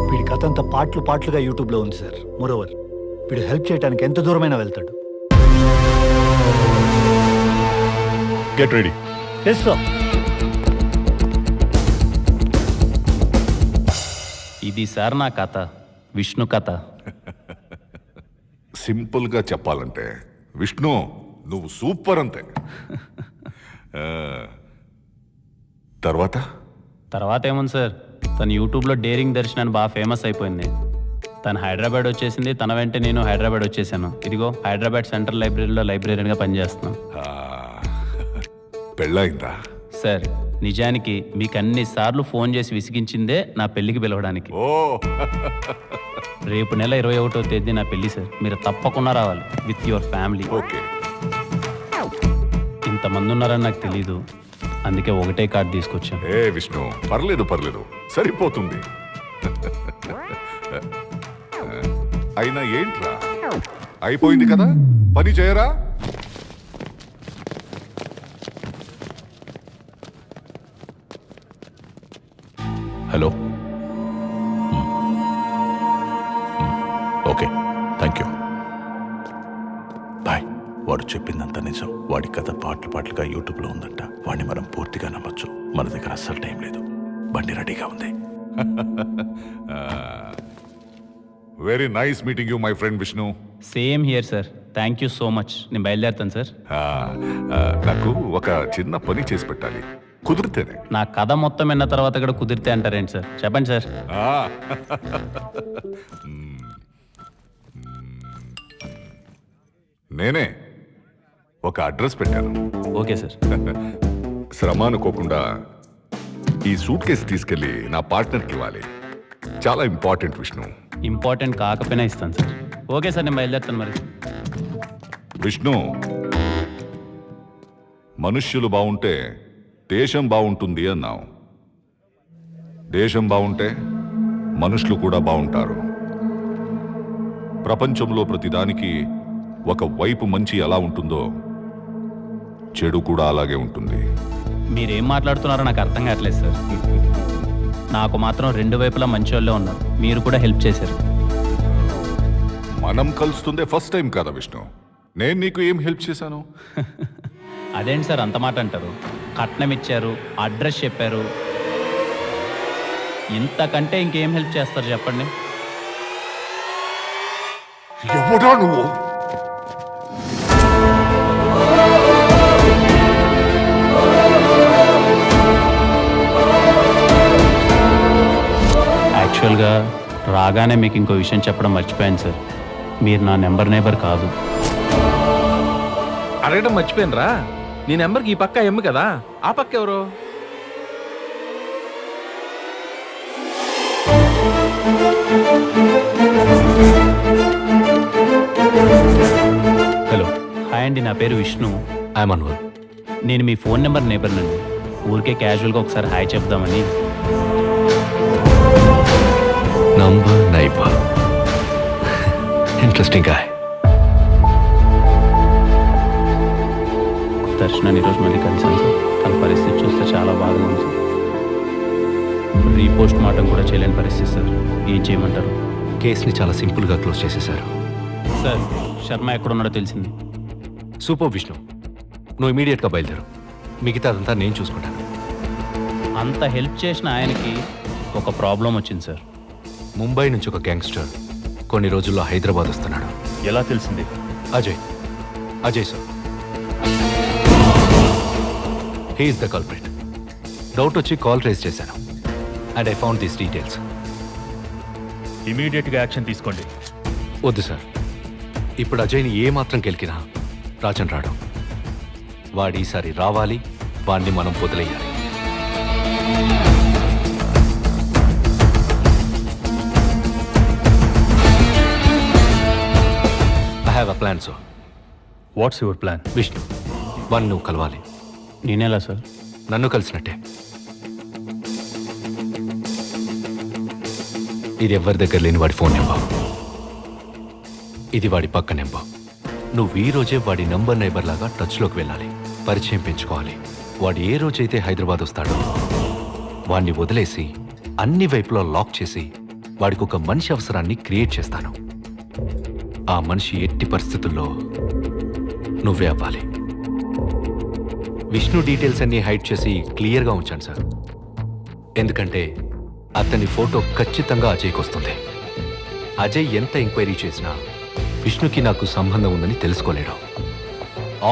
వీడి కథ అంతా పాటలుగా యూట్యూబ్లో ఉంది సార్. మోరోవర్ వీడు హెల్ప్ చేయడానికి ఎంత దూరమైనా వెళ్తాడు. Get ready. Yes sir. ఇది సార్ నా కథ, విష్ణు కథ. సింపుల్గా చెప్పాలంటే విష్ణు నువ్వు సూపర్ అంతే. తర్వాత ఏముంది సార్, తను యూట్యూబ్లో డేరింగ్ దర్శన్ అని బాగా ఫేమస్ అయిపోయింది. తను హైదరాబాద్ వచ్చేసింది, తన వెంట నేను హైదరాబాద్ వచ్చేసాను. ఇదిగో హైదరాబాద్ సెంట్రల్ లైబ్రరీలో లైబ్రరీగా పనిచేస్తున్నాను. పెళ్ళయిందా సార్? నిజానికి మీకు అన్నిసార్లు ఫోన్ చేసి విసిగించిందే నా పెళ్లికి పిలవడానికి. రేపు నెల 21వ తేదీ నా పెళ్లి సార్. మీరు తప్పకుండా రావాలి విత్ యువర్ ఫ్యామిలీ. ఓకే. ఇంతమంది ఉన్నారని నాకు తెలీదు, అందుకే ఒకటే కార్డు తీసుకొచ్చాను. ఏ విష్ణు, పర్లేదు సరిపోతుంది. అయినా ఏంట్రా, అయిపోయింది కదా, పని చేయరా? Hello. Okay, thank you, bye. వాడు చెప్పిందంత నిజం. వాడి కథ పాటలుగా యూట్యూబ్లో ఉందంట. వాడిని మనం పూర్తిగా నమ్మొచ్చు. మన దగ్గర అస్సలు టైం లేదు. బండి రెడీగా ఉంది. Very nice meeting you my friend Vishnu. Same here sir. Thank you so much. నేను బయలుదేరుతాను సార్. నాకు ఒక చిన్న పని చేసి పెట్టాలి, కుదిరితేనే. నా కథ మొత్తం విన్న తర్వాత కూడా కుదిరితే అంటారేంటి సార్? చెప్పండి సార్. నేనే ఒక అడ్రస్ పెట్టాను. Okay sir. శ్రమ అనుకోకుండా ఈ సూట్ కేసు తీసుకెళ్లి నా పార్ట్నర్కి ఇవ్వాలి. చాలా ఇంపార్టెంట్ విష్ణు. ఇంపార్టెంట్ కాకపోయినా ఇస్తాను సార్. ఓకే సార్, నేను బయలుదేరుతాను మరి. విష్ణు, మనుష్యులు బాగుంటే దేశం బాగుంటుంది అన్నావు. దేశం బాగుంటే మనుషులు కూడా బాగుంటారు. ప్రపంచంలో ప్రతిదానికి ఒక వైపు మంచి ఎలా ఉంటుందో చెడు కూడా అలాగే ఉంటుంది. మీరేం మాట్లాడుతున్నారో నాకు అర్థం కావట్లేదు సార్. నాకు మాత్రం రెండు వైపులా మంచి వాళ్ళే ఉన్నారు. మీరు కూడా హెల్ప్ చేశారు. మనం కలుస్తుందే ఫస్ట్ టైం కదా విష్ణు. నేను నీకు ఏం హెల్ప్ చేశాను? అదేంటి సార్ అంత మాట అంటారు? కట్నం ఇచ్చారు, అడ్రస్ చెప్పారు, ఇంతకంటే ఇంకేం హెల్ప్ చేస్తారు చెప్పండి? ఎవడా నువ్వు? యాక్చువల్గా రాగానే మీకు ఇంకో విషయం చెప్పడం మర్చిపోయాను సార్. మీరు నా నెంబర్ కాదు. అడగడం మర్చిపోయినరా? నీ నెంబర్కి ఈ పక్క ఎమ్ము కదా, ఆ పక్క ఎవరు? హలో, హాయ్ అండి, నా పేరు విష్ణు. ఐఎమ్ అన్వర్. నేను మీ ఫోన్ నెంబర్ నేబర్నండి. ఊరికే క్యాజువల్గా ఒకసారి హాయ్ చెప్దామని. Number neighbour, interesting guy. దర్శనాన్ని ఈరోజు మళ్ళీ కలిసాను సార్. తన పరిస్థితి చూస్తే చాలా బాగా ఉంది సార్. రీపోస్ట్ మార్టం కూడా చేయలేని పరిస్థితి సార్. ఏం చేయమంటారు? కేసుని చాలా సింపుల్గా క్లోజ్ చేసేశారు సార్. శర్మ ఎక్కడున్నాడో తెలిసింది. సూపర్ విష్ణు, నువ్వు ఇమీడియట్గా బయలుదేరు. మిగతా అదంతా నేను చూసుకుంటాను. అంత హెల్ప్ చేసిన ఆయనకి ఒక ప్రాబ్లం వచ్చింది సార్. ముంబై నుంచి ఒక గ్యాంగ్స్టర్ కొన్ని రోజుల్లో హైదరాబాద్ వస్తున్నాడు. ఎలా తెలిసింది? Ajay sir. He's the culprit. Doubt వచ్చి కాల్ రేస్ చేశాను and I found these details. ఇమీడియట్గా యాక్షన్ తీసుకోండి. వద్దు సార్, ఇప్పుడు అజయ్ని ఏమాత్రం కెలికినా రాజన్ రాడు. వాడు ఈసారి రావాలి, వాడిని మనం వదిలేయాలి. I have a plan sir. What's your plan? Vishnu one నువ్వు కలవాలి. నేనేలా సార్? నన్ను కలిసినట్టే. ఇది ఎవరి దగ్గర లేని వాడి ఫోన్ నెంబర్. ఇది వాడి పక్క నెంబర్. నువ్వు ఈ రోజే వాడి నంబర్ నైబర్ లాగా టచ్లోకి వెళ్ళాలి, పరిచయం పెంచుకోవాలి. వాడు ఏ రోజైతే హైదరాబాద్ వస్తాడో వాడిని వదిలేసి అన్ని వైపులో లాక్ చేసి వాడికి ఒక మనిషి అవసరాన్ని క్రియేట్ చేస్తాను. ఆ మనిషి ఎట్టి పరిస్థితుల్లో నువ్వే అవ్వాలి. విష్ణు డీటెయిల్స్ అన్ని హైడ్ చేసి క్లియర్గా ఉంచాను సార్. ఎందుకంటే అతని ఫోటో ఖచ్చితంగా అజయ్కి వస్తుంది. అజయ్ ఎంత ఎంక్వైరీ చేసినా విష్ణుకి నాకు సంబంధం ఉందని తెలుసుకోలేడు.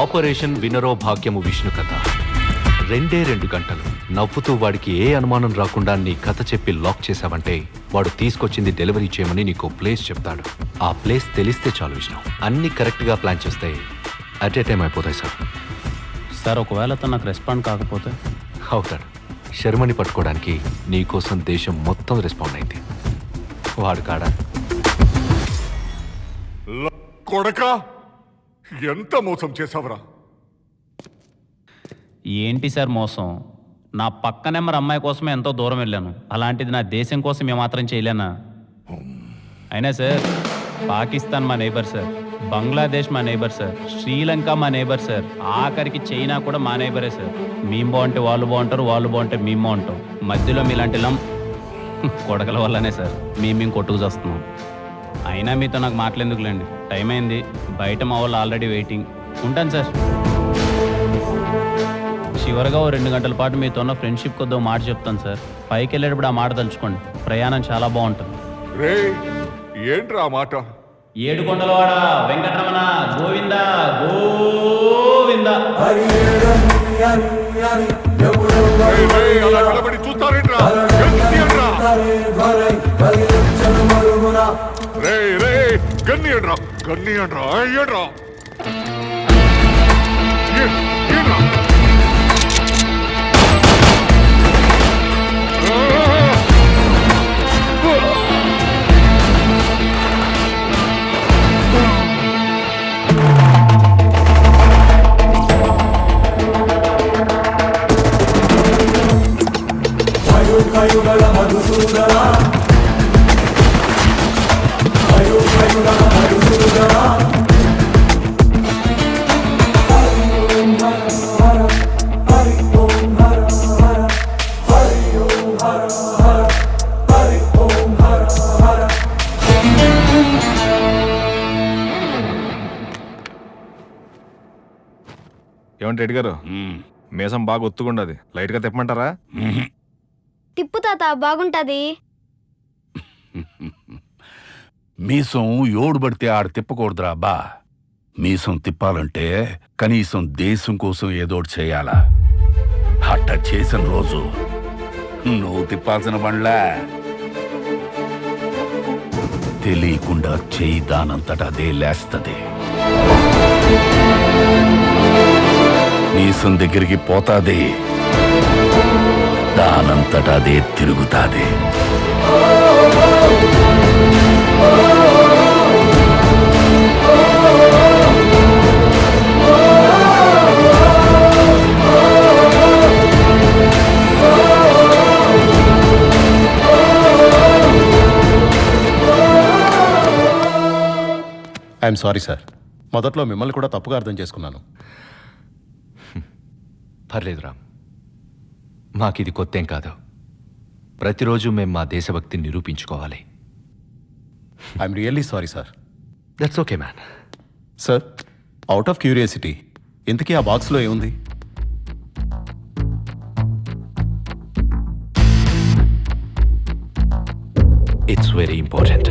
ఆపరేషన్ వినరో భాగ్యము విష్ణు కథ 2 గంటలు నవ్వుతూ వాడికి ఏ అనుమానం రాకుండా నీ కథ చెప్పి లాక్ చేశావంటే వాడు తీసుకొచ్చింది డెలివరీ చేయమని నీకు ప్లేస్ చెప్తాడు. ఆ ప్లేస్ తెలిస్తే చాలు విష్ణు. అన్ని కరెక్ట్గా ప్లాన్ చేస్తే అట్ ఏ టైం అయిపోతాయి సార్. సార్ ఒకవేళ తను నాకు రెస్పాండ్ కాకపోతే? అవుతాడు. శర్మని పట్టుకోవడానికి నీకోసం దేశం మొత్తం రెస్పాండ్ అయింది. వాడు కాడా కొడక ఎంత మోసం చేసావురా? ఏంటి సార్ మోసం? నా పక్క నెంబర్ అమ్మాయి కోసమే ఎంతో దూరం వెళ్ళాను. అలాంటిది నా దేశం కోసం ఏమాత్రం చేయలేనా? అయినా సార్ పాకిస్తాన్ మా నైబర్ సార్, బంగ్లాదేశ్ మా నైబర్ సార్, శ్రీలంక మా నైబర్ సార్, ఆఖరికి చైనా కూడా మా నైబరే సార్. మేము బాగుంటే వాళ్ళు బాగుంటారు, వాళ్ళు బాగుంటే మేము బాగుంటాం. మధ్యలో మీలాంటి కొడకల వల్లనే సార్ మేము కొట్టుకు చేస్తున్నాం. అయినా మీతో నాకు మాట్లాడేందుకులేండి, టైం అయింది. బయట మా వాళ్ళు ఆల్రెడీ వెయిటింగ్. ఉంటాను సార్. చివరిగా 2 గంటల పాటు మీతో ఉన్న ఫ్రెండ్షిప్ కొద్దో మాట చెప్తాను సార్. పైకి వెళ్ళేటప్పుడు ఆ మాట తలుచుకోండి. ప్రయాణం చాలా బాగుంటుంది. ఏంట్రా మాట? ఏడుకొండలవాడ వెంకటరమణ గోవింద గోవింద. చూస్తారేంట్రా? గన్నియండ్రా గన్నియండ్రా అయ్యడ్రా. ఏమంటే రెడ్డి గారు, మీసం బాగా ఒత్తుకుండది, లైట్ గా తిప్పమంటారా? తిప్పు తాత, బాగుంటది. మీసం ఎవడు పడితే ఆడ తిప్పకూడదురా బా. మీసం తిప్పాలంటే కనీసం దేశం కోసం ఏదోటి చేయాలా. అట్ట చేసిన రోజు నువ్వు తిప్పాల్సిన బండ్లా తెలియకుండా చెయ్యి దానంతటా అదే లేస్తది. మీసం దగ్గరికి పోతాది, దానంతటా అదే తిరుగుతాది. ఐఎమ్ సారీ సార్, మొదట్లో మిమ్మల్ని కూడా తప్పుగా అర్థం చేసుకున్నాను. పర్లేదు రామ్, మాకిది కొత్తేం కాదు. ప్రతిరోజు మేము మా దేశభక్తిని నిరూపించుకోవాలి. I'm really sorry sir. That's okay man. Sir, out of curiosity, ఇంతకీ ఆ బాక్స్లో ఏముంది? It's very important.